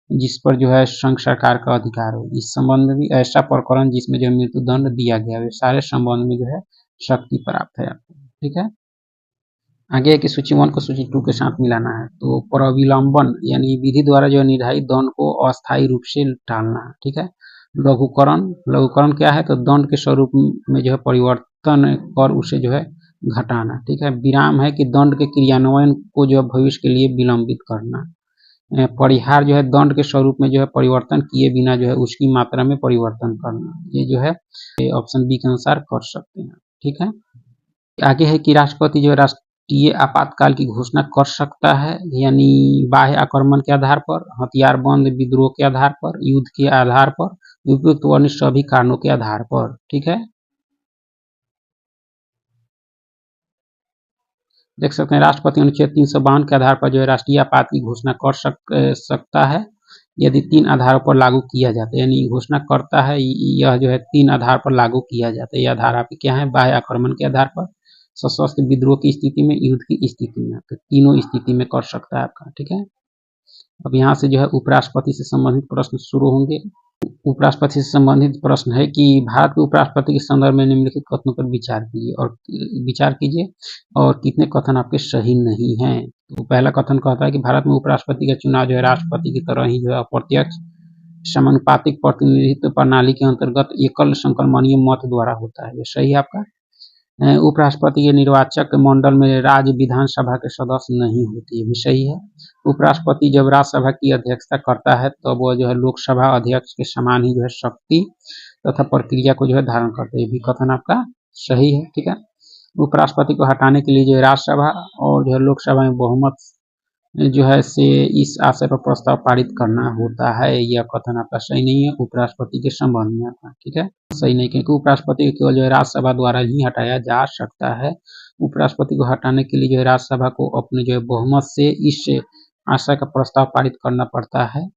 जिस पर जो है संघ सरकार का अधिकार हो। इस संबंध में भी ऐसा प्रकरण जिसमें जो मृत्यु दंड दिया गया है, सारे संबंध में जो है शक्ति प्राप्त है आपको। ठीक है, आगे की सूची 1 को सूची 2 के साथ मिलाना है। तो प्रविलंबन यानी विधि द्वारा जो निर्धारित दंड को अस्थायी रूप से टालना। ठीक है, लघुकरण क्या है, तो दंड के स्वरूप में जो है परिवर्तन कर उसे जो है घटाना। ठीक है, विराम है कि दंड के क्रियान्वयन को जो है भविष्य के लिए विलंबित करना। परिहार जो है दंड के स्वरूप में जो है परिवर्तन किए बिना जो है उसकी मात्रा में परिवर्तन करना। ये जो है ऑप्शन बी के अनुसार कर सकते हैं। ठीक है, आगे है कि राष्ट्रपति जो है राष्ट्रीय आपातकाल की घोषणा कर सकता है, यानी बाह्य आक्रमण के आधार पर, हथियारबंद विद्रोह के आधार पर, युद्ध के आधार पर, उपयुक्त वर्णित सभी कारणों के आधार पर। ठीक है, देख सकते हैं राष्ट्रपति अनुच्छेद 352 के आधार पर जो है राष्ट्रीय आपात की घोषणा कर सकता है यदि 3 आधारों पर लागू किया जाता है, यानी घोषणा करता है यह जो है 3 आधार पर लागू किया जाता है। ये आधार आपके क्या है, बाह्य आक्रमण के आधार पर, सशस्त्र विद्रोह की स्थिति में, युद्ध की स्थिति में, तो तीनों स्थिति में कर सकता है आपका। ठीक है, अब यहाँ से जो है उपराष्ट्रपति से संबंधित प्रश्न शुरू होंगे। उपराष्ट्रपति से संबंधित प्रश्न है कि भारत के उपराष्ट्रपति के संदर्भ में निम्नलिखित कथनों पर विचार कीजिए और कितने कथन आपके सही नहीं हैं। तो पहला कथन कहता है कि भारत में उपराष्ट्रपति का चुनाव जो है राष्ट्रपति की तरह ही जो है अप्रत्यक्ष समानुपातिक प्रतिनिधित्व प्रणाली के अंतर्गत एकल संक्रमणीय मत द्वारा होता है। ये सही है आपका। उपराष्ट्रपति के निर्वाचक मंडल में राज्य विधानसभा के सदस्य नहीं होते, ये भी सही है। उपराष्ट्रपति जब राज्यसभा की अध्यक्षता करता है तब वह जो है लोकसभा अध्यक्ष के समान ही जो है शक्ति तथा प्रक्रिया को जो है धारण करते हैं, ये भी कथन आपका सही है। ठीक है। उपराष्ट्रपति को हटाने के लिए जो है राज्यसभा और जो है लोकसभा में बहुमत जो है से इस आशय पर प्रस्ताव पारित करना होता है, यह कथन आपका सही नहीं है उपराष्ट्रपति के संबंध में आपका। ठीक है, सही नहीं, क्योंकि उपराष्ट्रपति को केवल जो है राज्यसभा द्वारा ही हटाया जा सकता है। उपराष्ट्रपति को हटाने के लिए जो है राज्यसभा को अपने जो है बहुमत से इस आशय का प्रस्ताव पारित करना पड़ता है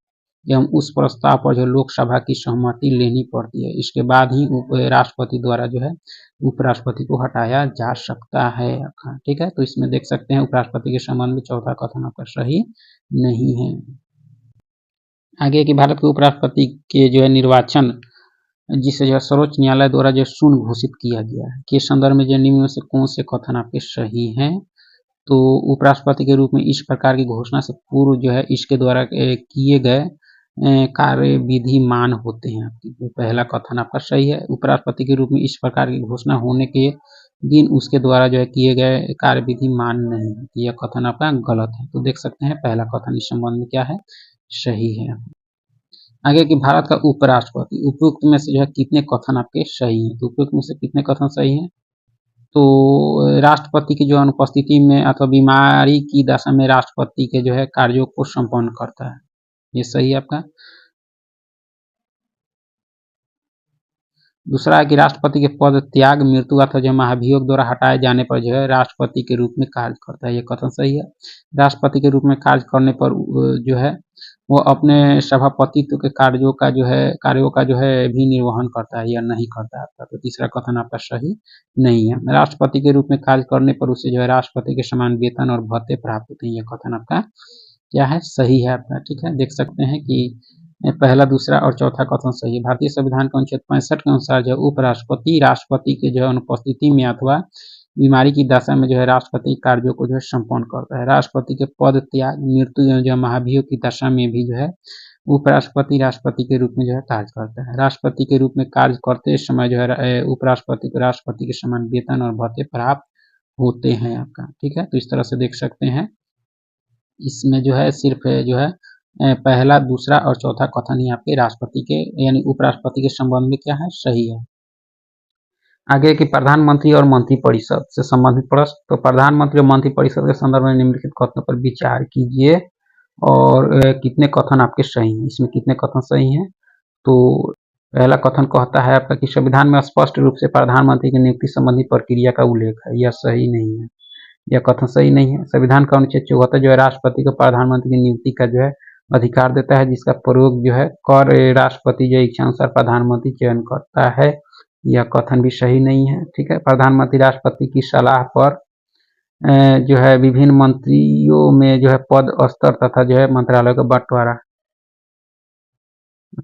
एवं उस प्रस्ताव पर जो लोकसभा की सहमति लेनी पड़ती है। इसके बाद ही राष्ट्रपति द्वारा जो है उपराष्ट्रपति को हटाया जा सकता है। ठीक है, तो इसमें देख सकते हैं उपराष्ट्रपति के संबंध में चौथा कथन आपका सही नहीं है। आगे कि भारत के उपराष्ट्रपति के जो है निर्वाचन जिसे जो है सर्वोच्च न्यायालय द्वारा जो शून्य घोषित किया गया है के संदर्भ में जो निम्न में से कौन से कथन आपके सही हैं। तो उपराष्ट्रपति के रूप में इस प्रकार की घोषणा से पूर्व जो है इसके द्वारा किए गए कार्य विधिमान होते हैं आपकी। पहला कथन आपका सही है। उपराष्ट्रपति के रूप में इस प्रकार की घोषणा होने के दिन उसके द्वारा जो है किए गए कार्य विधिमान नहीं है, यह कथन आपका गलत है। तो देख सकते हैं पहला कथन इस संबंध में क्या है, सही है। आगे कि भारत का उपराष्ट्रपति उपयुक्त में से जो है कितने कथन आपके सही हैं। तो उपयुक्त में से कितने कथन सही हैं। तो राष्ट्रपति की जो अनुपस्थिति में अथवा बीमारी की दशा में राष्ट्रपति के जो है कार्यों को संपन्न करता है, ये सही है आपका। दूसरा है कि राष्ट्रपति के पद त्याग, मृत्यु अथवा जो महाभियोग द्वारा हटाए जाने पर जो है राष्ट्रपति के रूप में कार्य करता है, ये कथन सही है। राष्ट्रपति के रूप में कार्य करने पर जो है वो अपने सभापतित्व के कार्यों का जो है भी निर्वहन करता है या नहीं करता है। तो तीसरा कथन आपका सही नहीं है। राष्ट्रपति के रूप में कार्य करने पर उसे जो है राष्ट्रपति के समान वेतन और भत्ते प्राप्त होते हैं, ये कथन आपका क्या है, सही है आपका। ठीक है, देख सकते हैं कि पहला, दूसरा और चौथा कथन सही है। भारतीय संविधान के अनुच्छेद 65 के अनुसार जो उपराष्ट्रपति राष्ट्रपति के जो है अनुपस्थिति में अथवा बीमारी की दशा में जो है राष्ट्रपति कार्यों को जो है संपन्न करता है। राष्ट्रपति के पद त्याग, मृत्यु जो महाभियोग की दशा में भी जो है उपराष्ट्रपति राष्ट्रपति के रूप में जो है कार्य करता है। राष्ट्रपति के रूप में कार्य करते समय जो है उपराष्ट्रपति को राष्ट्रपति के समान वेतन और भत्ते प्राप्त होते हैं आपका। ठीक है, तो इस तरह से देख सकते हैं इसमें जो है सिर्फ जो है पहला, दूसरा और चौथा कथन ही आपके राष्ट्रपति के यानी उपराष्ट्रपति के संबंध में क्या है, सही है। आगे की प्रधानमंत्री और मंत्रिपरिषद से संबंधित प्रश्न। तो प्रधानमंत्री और मंत्रिपरिषद के संदर्भ में निम्नलिखित कथनों पर विचार कीजिए और कितने कथन आपके सही हैं। इसमें कितने कथन सही हैं। तो पहला कथन कहता है आपका कि संविधान में स्पष्ट रूप से प्रधानमंत्री की नियुक्ति संबंधी प्रक्रिया का उल्लेख है, यह सही नहीं है, यह कथन सही नहीं है। संविधान का अनुच्छेद 74 जो है राष्ट्रपति को प्रधानमंत्री की नियुक्ति का जो है अधिकार देता है, जिसका प्रयोग जो है कर राष्ट्रपति जो इच्छा अनुसार प्रधानमंत्री चयन करता है, यह कथन भी सही नहीं है। ठीक है, प्रधानमंत्री राष्ट्रपति की सलाह पर जो है विभिन्न मंत्रियों में जो है पद स्तर तथा जो है मंत्रालय का बंटवारा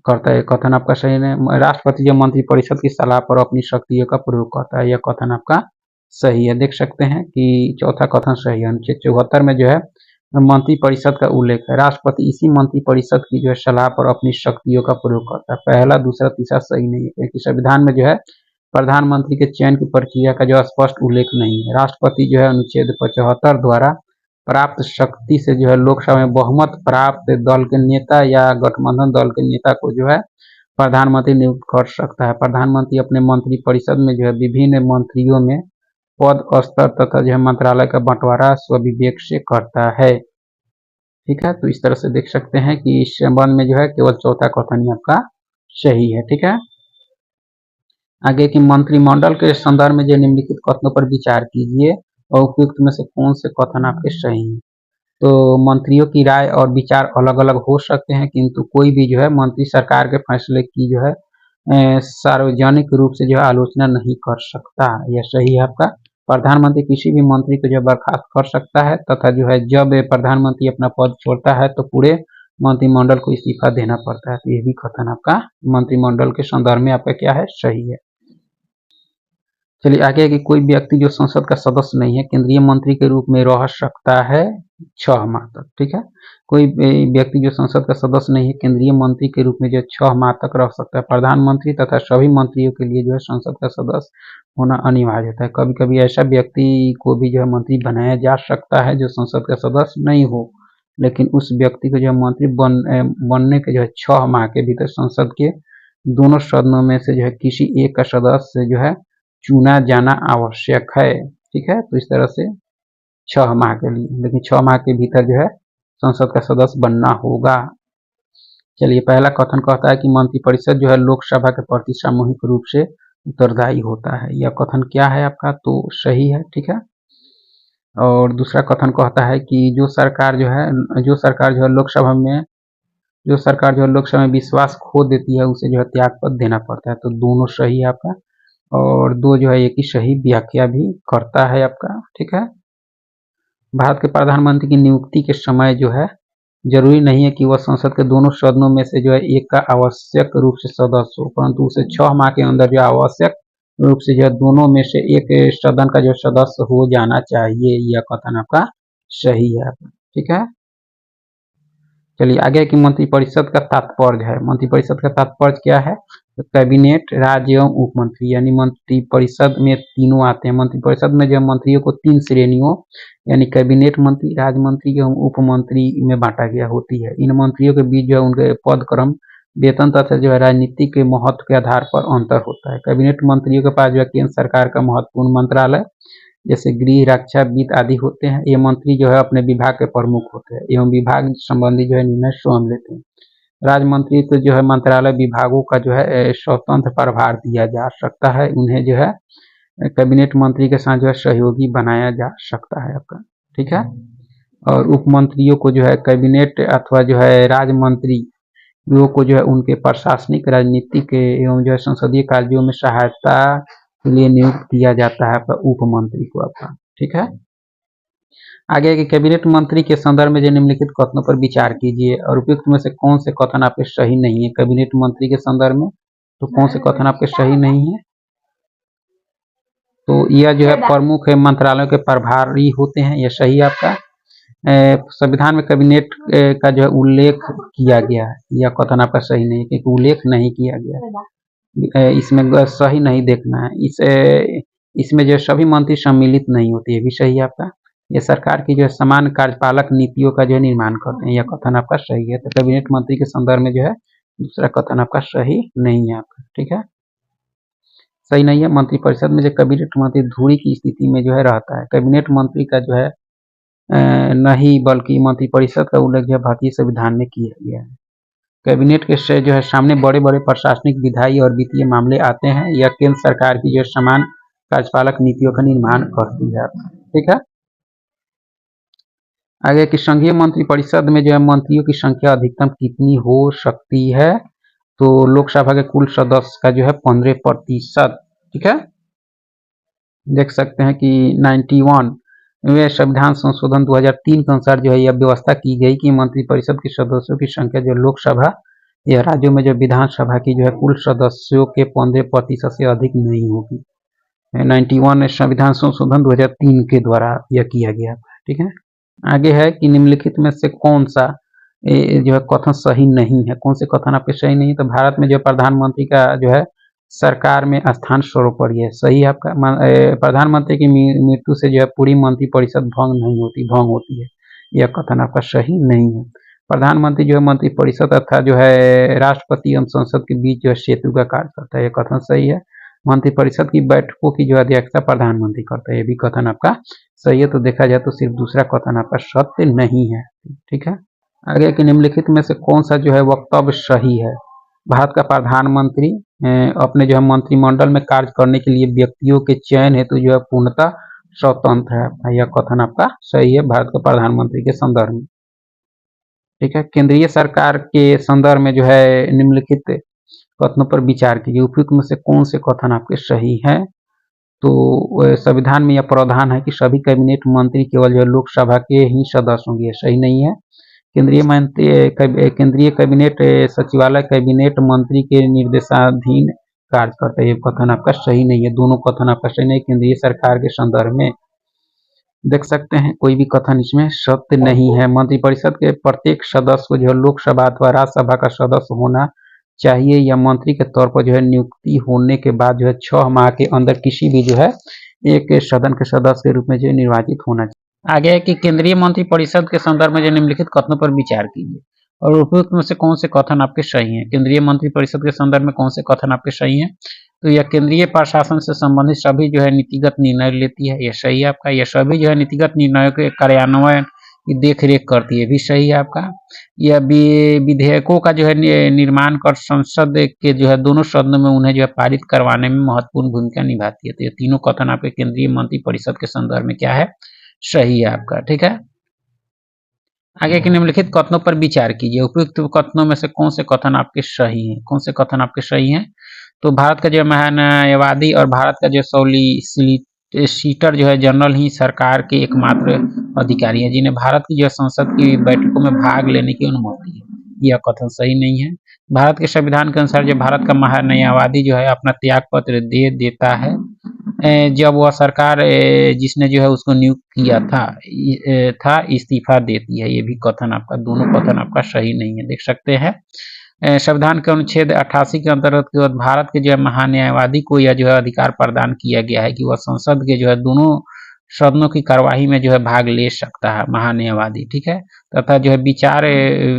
करता है, कथन आपका सही नहीं। राष्ट्रपति जो मंत्रिपरिषद की सलाह पर अपनी शक्तियों का प्रयोग करता है, यह कथन आपका सही है। देख सकते हैं कि चौथा कथन सही है। अनुच्छेद 74 में जो है मंत्रिपरिषद का उल्लेख है, राष्ट्रपति इसी मंत्रिपरिषद की जो है सलाह पर अपनी शक्तियों का प्रयोग करता है। पहला, दूसरा, तीसरा सही नहीं है, क्योंकि संविधान में जो है प्रधानमंत्री के चयन की प्रक्रिया का जो स्पष्ट उल्लेख नहीं है। राष्ट्रपति जो है अनुच्छेद 75 द्वारा प्राप्त शक्ति से जो है लोकसभा में बहुमत प्राप्त दल के नेता या गठबंधन दल के नेता को जो है प्रधानमंत्री नियुक्त कर सकता है। प्रधानमंत्री अपने मंत्रिपरिषद में जो है विभिन्न मंत्रियों में पद स्तर तथा जो है मंत्रालय का बंटवारा स्वविवेक से करता है। ठीक है, तो इस तरह से देख सकते हैं कि इस संबंध में जो है केवल चौथा कथन ही आपका सही है। ठीक है, आगे की मंत्रिमंडल के संदर्भ में जो निम्नलिखित कथनों पर विचार कीजिए और उपयुक्त में से कौन से कथन आपके सही हैं। तो मंत्रियों की राय और विचार अलग अलग हो सकते हैं, किंतु कोई भी जो है मंत्री सरकार के फैसले की जो है सार्वजनिक रूप से जो है आलोचना नहीं कर सकता, यह सही है आपका। प्रधानमंत्री किसी भी मंत्री को जो बर्खास्त कर सकता है तथा जो है जब प्रधानमंत्री अपना पद छोड़ता है तो पूरे मंत्रिमंडल को इस्तीफा देना पड़ता है। तो ये भी कथन आपका मंत्रिमंडल के संदर्भ में आपका क्या है, सही है। चलिए आगे है कि कोई व्यक्ति जो संसद का सदस्य नहीं है केंद्रीय मंत्री के रूप में रह सकता है 6 माह तक। ठीक है, कोई व्यक्ति जो संसद का सदस्य नहीं है केंद्रीय मंत्री के रूप में जो 6 माह तक रह सकता है। प्रधानमंत्री तथा सभी मंत्रियों के लिए जो है संसद का सदस्य होना अनिवार्य होता है। कभी कभी ऐसा व्यक्ति को भी जो है मंत्री बनाया जा सकता है जो संसद का सदस्य नहीं हो, लेकिन उस व्यक्ति को जो है मंत्री बनने के जो है 6 माह के भीतर संसद के दोनों सदनों में से जो है किसी एक का सदस्य जो है चुना जाना आवश्यक है। ठीक है, तो इस तरह से 6 माह के लिए, लेकिन 6 माह के भीतर जो है संसद का सदस्य बनना होगा। चलिए पहला कथन कहता है कि मंत्रिपरिषद जो है लोकसभा के प्रति सामूहिक रूप से उत्तरदायी होता है। यह कथन क्या है आपका, तो सही है। ठीक है, और दूसरा कथन कहता है कि जो सरकार जो है लोकसभा में विश्वास खो देती है उसे जो है त्यागपत्र देना पड़ता है। तो दोनों सही है आपका, और दो जो है एक ही सही व्याख्या भी करता है आपका। ठीक है, भारत के प्रधानमंत्री की नियुक्ति के समय जो है जरूरी नहीं है कि वह संसद के दोनों सदनों में से जो है एक का आवश्यक रूप से सदस्य हो, परंतु उसे 6 माह के अंदर जो आवश्यक रूप से जो है दोनों में से एक सदन का जो सदस्य हो जाना चाहिए। यह कथन आपका सही है। ठीक है, चलिए आगे कि मंत्रिपरिषद का तात्पर्य है। मंत्रिपरिषद का तात्पर्य क्या है, तो कैबिनेट, राज्य एवं उप मंत्री, यानी मंत्रिपरिषद में तीनों आते हैं। मंत्रिपरिषद में जो मंत्रियों को 3 श्रेणियों यानी कैबिनेट मंत्री, राज्य मंत्री एवं उप मंत्री में बांटा गया होती है। इन मंत्रियों के बीच जो है उनके पद क्रम, वेतन तथा जो है राजनीतिक के महत्व के आधार पर अंतर होता है। कैबिनेट मंत्रियों के पास जो है केंद्र सरकार का महत्वपूर्ण मंत्रालय जैसे गृह, रक्षा, वित्त आदि होते हैं। ये मंत्री जो है अपने विभाग के प्रमुख होते हैं एवं विभाग संबंधी जो है निर्णय स्वयं लेते हैं। राज्य मंत्री तो जो है मंत्रालय विभागों का जो है स्वतंत्र प्रभार दिया जा सकता है। उन्हें जो है कैबिनेट मंत्री के साथ जो है सहयोगी बनाया जा सकता है आपका। ठीक है, और उप मंत्रियों को जो है कैबिनेट अथवा जो है राज्य मंत्री को जो है उनके प्रशासनिक, राजनीतिक एवं जो है संसदीय कार्यों में सहायता के लिए नियुक्त किया जाता है आपका उप मंत्री को आपका। ठीक है, आगे के कैबिनेट मंत्री के संदर्भ में जो निम्नलिखित कथनों पर विचार कीजिए और उपयुक्त में से कौन से कथन आपके सही नहीं है। कैबिनेट मंत्री के संदर्भ में तो कौन से कथन आपके सही नहीं है, तो यह जो है प्रमुख मंत्रालयों के प्रभारी होते हैं, यह सही है आपका। संविधान में कैबिनेट का जो है उल्लेख किया गया है, यह कथन आपका सही नहीं है क्योंकि उल्लेख नहीं किया गया, इसमें सही नहीं देखना है। इसमें जो सभी मंत्री सम्मिलित नहीं होते, ये भी सही है आपका। ये सरकार की जो है समान कार्यपालक नीतियों का जो है निर्माण करते हैं, यह कथन आपका सही है। तो कैबिनेट मंत्री के संदर्भ में जो है दूसरा कथन आपका सही नहीं है आपका। ठीक है, सही नहीं है। मंत्रिपरिषद में जो कैबिनेट मंत्री धुरी की स्थिति में जो है रहता है। कैबिनेट मंत्री का जो है नहीं बल्कि मंत्रिपरिषद का उल्लेख जो भारतीय संविधान में किया गया है। कैबिनेट के से जो है सामने बड़े बड़े प्रशासनिक, विधायी और वित्तीय मामले आते हैं। यह केंद्र सरकार की जो समान कार्यपालक नीतियों का निर्माण करती है। ठीक है, आगे कि संघीय मंत्रिपरिषद में जो है मंत्रियों की संख्या अधिकतम कितनी हो सकती है, तो लोकसभा के कुल सदस्य का जो है 15%। ठीक है, देख सकते हैं कि 91वें संविधान संशोधन 2003 के अनुसार जो है यह व्यवस्था की गई कि मंत्रिपरिषद के सदस्यों की संख्या जो लोकसभा या राज्यों में जो विधानसभा की जो है कुल सदस्यों के 15% से अधिक नहीं होगी। 91 संविधान संशोधन 2003 के द्वारा यह किया गया। ठीक है, आगे है कि निम्नलिखित में से कौन सा जो है कथन सही नहीं है। कौन से कथन आपके सही नहीं है, तो भारत में जो प्रधानमंत्री का जो है सरकार में स्थान सर्वोपरि है, सही है आपका। प्रधानमंत्री की मृत्यु से जो है पूरी मंत्रिपरिषद भंग होती है, यह कथन आपका सही नहीं है। प्रधानमंत्री जो है मंत्रिपरिषद तथा जो है राष्ट्रपति एवं संसद के बीच जो है सेतु का कार्य करता है, यह कथन सही है। मंत्रिपरिषद की बैठकों की जो अध्यक्षता प्रधानमंत्री करता है, यह भी कथन आपका सही है। तो देखा जाए तो सिर्फ दूसरा कथन आपका सत्य नहीं है। ठीक है, आगे के निम्नलिखित में से कौन सा जो है वक्तव्य सही है। भारत का प्रधानमंत्री अपने जो है मंत्रिमंडल में कार्य करने के लिए व्यक्तियों के चयन हेतु जो है पूर्णतः स्वतंत्र है, यह कथन आपका सही है भारत के प्रधानमंत्री के संदर्भ में। ठीक है, केंद्रीय सरकार के संदर्भ में जो है निम्नलिखित कथनों पर विचार कीजिए, उपयुक्त में से कौन से कथन आपके सही हैं। तो संविधान में यह प्रावधान है कि सभी कैबिनेट मंत्री केवल जो लोकसभा के ही सदस्य होंगे, सही नहीं है। केंद्रीय कैबिनेट सचिवालय कैबिनेट मंत्री के निर्देशाधीन कार्य करता है। ये कथन आपका सही नहीं है, दोनों कथन आपका सही नहीं है। केंद्रीय सरकार के संदर्भ में देख सकते हैं कोई भी कथन इसमें सत्य नहीं है। मंत्रिपरिषद के प्रत्येक सदस्य को जो है लोकसभा अथवा राज्यसभा का सदस्य होना चाहिए या मंत्री के तौर पर जो है नियुक्ति होने के बाद जो है 6 माह के अंदर किसी भी जो है एक सदन के सदस्य के रूप में जो निर्वाचित होना चाहिए। आगे है कि केंद्रीय मंत्रिपरिषद के संदर्भ में जो निम्नलिखित कथनों पर विचार कीजिए और उपयुक्त में से कौन से कथन आपके सही हैं। केंद्रीय मंत्रिपरिषद के संदर्भ में कौन से कथन आपके सही हैं। तो यह केंद्रीय प्रशासन से संबंधित सभी जो है नीतिगत निर्णय लेती है, यह सही है आपका। यह सभी जो है नीतिगत निर्णयों के कार्यान्वयन की देख रेख करती है, भी सही है आपका। यह विधेयकों का जो है निर्माण कर संसद के जो है दोनों सदनों में उन्हें जो है पारित करवाने में महत्वपूर्ण भूमिका निभाती है। तो ये तीनों कथन आपके केंद्रीय मंत्रिपरिषद के संदर्भ में क्या है, सही है आपका। ठीक है, आगे के निम्नलिखित कथनों पर विचार कीजिए। उपयुक्त कथनों में से कौन से कथन आपके सही हैं, कौन से कथन आपके सही हैं। तो भारत का जो महान्यायवादी और भारत का जो सॉलिसिटर जो है जनरल ही सरकार के एकमात्र अधिकारी हैं जिन्हें भारत की जो संसद की बैठकों में भाग लेने की अनुमति है। यह कथन सही नहीं है। भारत के संविधान के अनुसार जो भारत का महान्यायवादी जो है अपना त्याग पत्र दे देता है जब वह सरकार जिसने जो है उसको नियुक्त किया था इस्तीफा देती है। ये भी कथन आपका, दोनों कथन आपका सही नहीं है। देख सकते हैं संविधान के अनुच्छेद 88 के अंतर्गत भारत के जो है महान्यायवादी को यह जो है अधिकार प्रदान किया गया है कि वह संसद के जो है दोनों सदनों की कार्यवाही में जो है भाग ले सकता है महान्यायवादी। ठीक है, तथा जो है विचार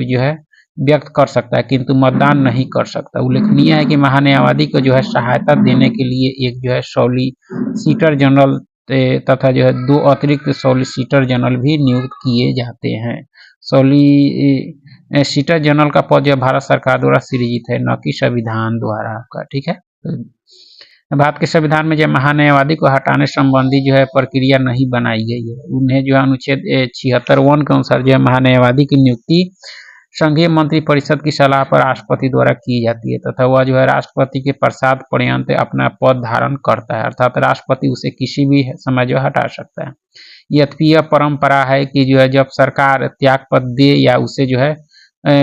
जो है व्यक्त कर सकता है किंतु मतदान नहीं कर सकता। उल्लेखनीय है कि महान्यायवादी को जो है सहायता देने के लिए एक जो है सॉलिसिटर जनरल तथा जो है 2 अतिरिक्त सॉलिसिटर जनरल भी नियुक्त किए जाते हैं। सॉलिसिटर जनरल का पद जो भारत सरकार द्वारा सृजित है, न कि संविधान द्वारा आपका। ठीक है, भारत के संविधान में जो महान्यायवादी को हटाने संबंधी जो है प्रक्रिया नहीं बनाई गई है। उन्हें जो है अनुच्छेद 76(1) के अनुसार जो है महान्यायवादी की नियुक्ति संघीय मंत्रिपरिषद की सलाह पर राष्ट्रपति द्वारा की जाती है तथा वह जो है राष्ट्रपति के प्रसाद पर्यंत अपना पद धारण करता है, अर्थात राष्ट्रपति उसे किसी भी समय जो हटा सकता है। यद्यपि यह परंपरा है कि जो है जब सरकार त्याग पद दे या उसे जो है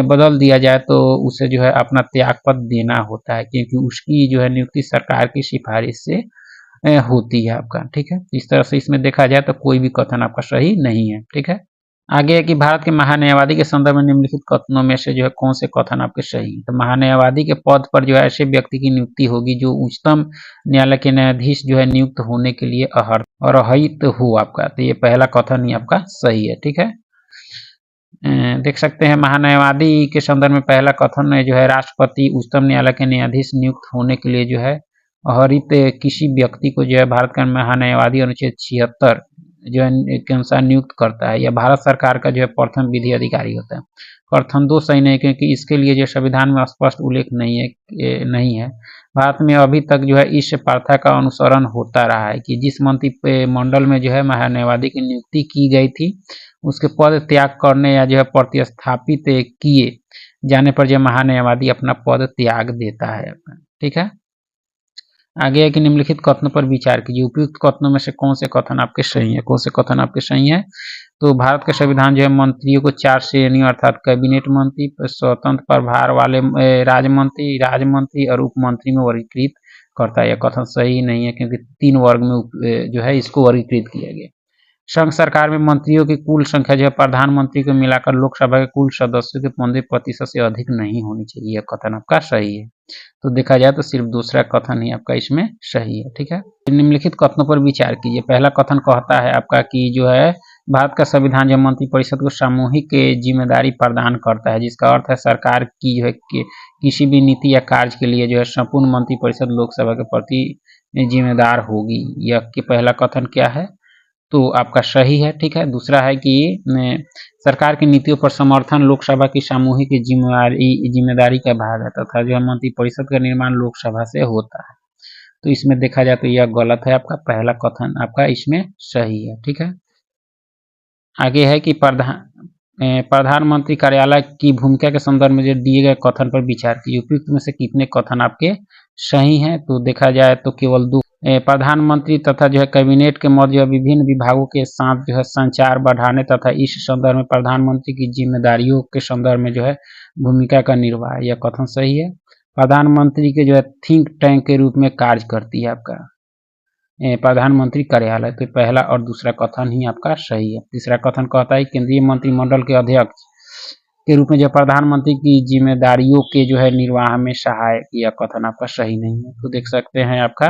बदल दिया जाए तो उसे जो है अपना त्याग पद देना होता है क्योंकि उसकी जो है नियुक्ति सरकार की सिफारिश से होती है आपका। ठीक है, इस तरह से इसमें देखा जाए तो कोई भी कथन आपका सही नहीं है। ठीक है, आगे है कि भारत के महान्यायवादी के संदर्भ में निम्नलिखित कथनों में से जो है कौन से कथन आपके सही हैं। तो महान्यायवादी के पद पर जो है ऐसे व्यक्ति की नियुक्ति होगी जो उच्चतम न्यायालय के न्यायाधीश जो है नियुक्त होने के लिए अर्हित हो आपका। तो ये पहला कथन ही आपका सही है। ठीक है, देख सकते हैं महान्यायवादी के संदर्भ में पहला कथन जो है राष्ट्रपति उच्चतम न्यायालय के न्यायाधीश नियुक्त होने के लिए जो है अर्हित किसी व्यक्ति को जो है भारत का महान्यायवादी अनुच्छेद 76 जो है के अनुसार नियुक्त करता है। यह भारत सरकार का जो है प्रथम विधि अधिकारी होता है। कथन 2 सही नहीं क्योंकि इसके लिए जो संविधान में स्पष्ट उल्लेख नहीं है। भारत में अभी तक जो है इस प्रथा का अनुसरण होता रहा है कि जिस मंत्रिमंडल में जो है महान्यायवादी की नियुक्ति की गई थी उसके पद त्याग करने या जो है प्रतिस्थापित किए जाने पर जो महान्यायवादी अपना पद त्याग देता है। ठीक है, आगे है कि निम्नलिखित कथनों पर विचार कीजिए। उपयुक्त कथनों में से कौन से कथन आपके सही हैं, कौन से कथन आपके सही हैं। तो भारत का संविधान जो है मंत्रियों को 4 श्रेणियों अर्थात कैबिनेट मंत्री, स्वतंत्र प्रभार वाले राज्य मंत्री और उप मंत्री में वर्गीकृत करता है। यह कथन सही नहीं है क्योंकि 3 वर्ग में जो है इसको वर्गीकृत किया गया। संघ सरकार में मंत्रियों की कुल संख्या जो है प्रधानमंत्री को मिलाकर लोकसभा के कुल सदस्यों के 15% से अधिक नहीं होनी चाहिए। यह कथन आपका सही है। तो देखा जाए तो सिर्फ दूसरा कथन ही आपका इसमें सही है। ठीक है, निम्नलिखित कथनों पर विचार कीजिए। पहला कथन कहता है आपका कि जो है भारत का संविधान जो मंत्रिपरिषद को सामूहिक जिम्मेदारी प्रदान करता है, जिसका अर्थ है सरकार की जो है किसी भी नीति या कार्य के लिए जो है संपूर्ण मंत्रिपरिषद लोकसभा के प्रति जिम्मेदार होगी। यह पहला कथन क्या है, तो आपका सही है। ठीक है, दूसरा है कि सरकार की नीतियों पर समर्थन लोकसभा की सामूहिक जिम्मेदारी का भाग है तथा जो मंत्रिपरिषद का निर्माण लोकसभा से होता है। तो इसमें देखा जाए तो यह गलत है। आपका पहला कथन आपका इसमें सही है। ठीक है, आगे है कि प्रधानमंत्री कार्यालय की भूमिका के संदर्भ में जो दिए गए कथन पर विचार कीजिए। उपयुक्त में से कितने कथन आपके सही हैं। तो देखा जाए तो केवल 2 प्रधानमंत्री तथा जो है कैबिनेट के मध्य जो है विभिन्न विभागों के साथ जो है संचार बढ़ाने तथा इस संदर्भ में प्रधानमंत्री की जिम्मेदारियों के संदर्भ में जो है भूमिका का निर्वाह, यह कथन सही है। प्रधानमंत्री के जो है थिंक टैंक के रूप में कार्य करती है आपका प्रधानमंत्री कार्यालय, तो पहला और दूसरा कथन ही आपका सही है। तीसरा कथन कहता है केंद्रीय मंत्रिमंडल के अध्यक्ष के रूप में जो प्रधानमंत्री की जिम्मेदारियों के जो है निर्वाह में सहायक, यह कथन आपका सही नहीं है। तो देख सकते हैं आपका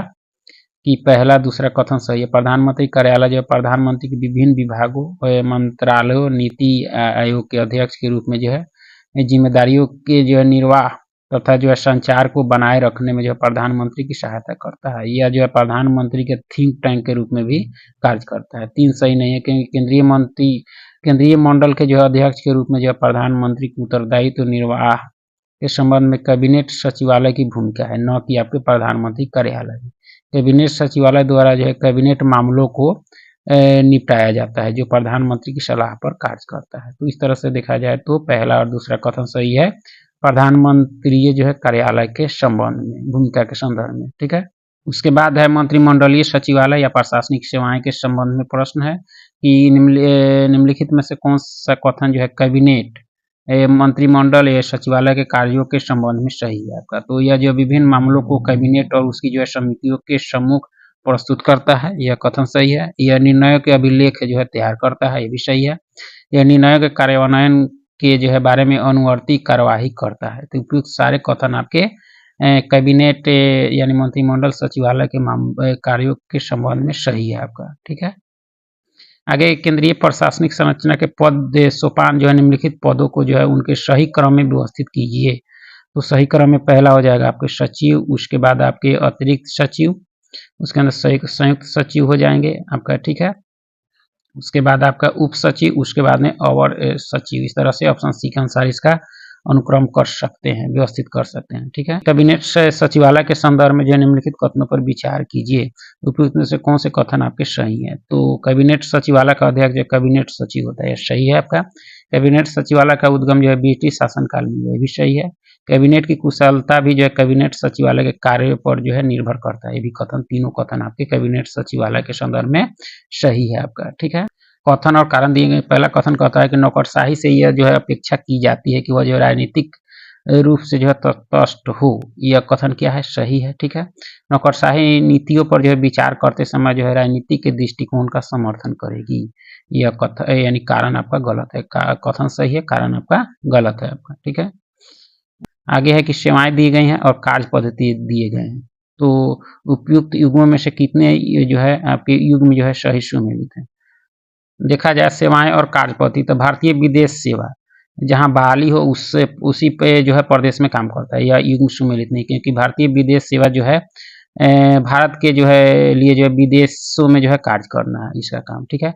कि पहला दूसरा कथन सही है। प्रधानमंत्री कार्यालय जो प्रधानमंत्री के विभिन्न विभागों मंत्रालयों नीति आयोग के अध्यक्ष के रूप में जो है जिम्मेदारियों के जो है निर्वाह तथा जो है संचार को बनाए रखने में जो है प्रधानमंत्री की सहायता करता है। यह जो है प्रधानमंत्री के थिंक टैंक के रूप में भी कार्य करता है। तीन सही नहीं है क्योंकि केंद्रीय मंडल के जो है अध्यक्ष के रूप में जो है प्रधानमंत्री की उत्तरदायित्व निर्वाह के संबंध में कैबिनेट सचिवालय की भूमिका है, न कि आपके प्रधानमंत्री कार्यालय। कैबिनेट सचिवालय द्वारा जो है कैबिनेट मामलों को निपटाया जाता है जो प्रधानमंत्री की सलाह पर कार्य करता है। तो इस तरह से देखा जाए तो पहला और दूसरा कथन सही है प्रधानमंत्री जो है कार्यालय के संबंध में भूमिका के संदर्भ में, ठीक है। उसके बाद है मंत्रिमंडलीय सचिवालय या प्रशासनिक सेवाएं के संबंध में प्रश्न है कि निम्नलिखित में से कौन सा कथन जो है कैबिनेट मंत्रिमंडल या सचिवालय के कार्यों के संबंध में सही है आपका। तो यह जो विभिन्न मामलों को कैबिनेट और उसकी जो है समितियों के सम्मुख प्रस्तुत करता है, यह कथन सही है। यह निर्णयों के अभिलेख जो है तैयार करता है, यह भी सही है। यह निर्णयों के कार्यान्वयन के जो है बारे में अनुवर्ती कार्यवाही करता है। तो उपयुक्त सारे कथन आपके कैबिनेट यानी मंत्रिमंडल सचिवालय के कार्यों के संबंध में सही है आपका, ठीक है। आगे केंद्रीय प्रशासनिक संरचना के पद सोपान जो है निम्नलिखित पदों को जो है उनके सही क्रम में व्यवस्थित कीजिए। तो सही क्रम में पहला हो जाएगा आपके सचिव, उसके बाद आपके अतिरिक्त सचिव, उसके अंदर संयुक्त सचिव हो जाएंगे आपका, ठीक है। उसके बाद आपका उप सचिव, उसके बाद में अवर सचिव। इस तरह से ऑप्शन सी के अनुसार इसका अनुक्रम कर सकते हैं, व्यवस्थित कर सकते हैं, ठीक है। कैबिनेट सचिवालय के संदर्भ में जो निम्नलिखित कथनों पर विचार कीजिए, उपयुक्त में से कौन से कथन आपके सही है। तो कैबिनेट सचिवालय का अध्यक्ष जो कैबिनेट सचिव होता है, सही है आपका। कैबिनेट सचिवालय का उद्गम जो है ब्रिटिश शासनकाल में, यह भी सही है। कैबिनेट की कुशलता भी जो है कैबिनेट सचिवालय के कार्य पर जो है निर्भर करता है, ये भी कथन, तीनों कथन आपके कैबिनेट सचिवालय के संदर्भ में सही है आपका, ठीक है। कथन और कारण दिए गए। पहला कथन कहता है कि नौकरशाही से यह जो है अपेक्षा की जाती है कि वह जो राजनीतिक रूप से जो है तटस्थ हो, यह कथन क्या है, सही है, ठीक है। नौकरशाही नीतियों पर जो है विचार करते समय जो है राजनीति के दृष्टिकोण का समर्थन करेगी, यह कथन यानी कारण आपका गलत है। कथन सही है, कारण आपका गलत है आपका, ठीक है। आगे है कि सेवाएं दी गई हैं और कार्य पद्धति दिए गए हैं। तो उपयुक्त युग्मों में से कितने जो है आपके युग्म जो है सही सुमेलित है। देखा जाए सेवाएं और कार्य पद्धति, तो भारतीय विदेश सेवा जहां बहाली हो उससे उसी पे जो है प्रदेश में काम करता है, या युग्म सुमेलित नहीं, क्योंकि भारतीय विदेश सेवा जो है भारत के जो है लिए जो है विदेशों में जो है कार्य करना है इसका काम, ठीक है।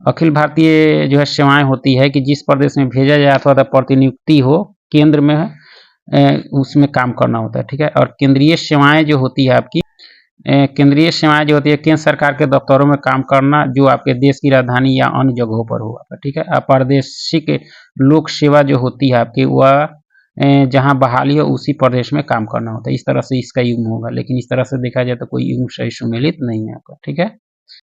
अखिल भारतीय जो है सेवाएं होती है कि जिस प्रदेश में भेजा जाए अथवा प्रतिनियुक्ति हो केंद्र में उसमें काम करना होता है, ठीक है। और केंद्रीय सेवाएं जो होती है आपकी केंद्रीय सेवाएं जो होती है केंद्र सरकार के दफ्तरों में काम करना जो आपके देश की राजधानी या अन्य जगहों पर हो आपका, ठीक है। अप्रादेशिक लोक सेवा जो होती है आपकी वह जहां बहाली हो उसी प्रदेश में काम करना होता है। इस तरह से इसका युग्म होगा, लेकिन इस तरह से देखा जाए तो कोई युग्म सही सुमेलित नहीं है आपका, ठीक है।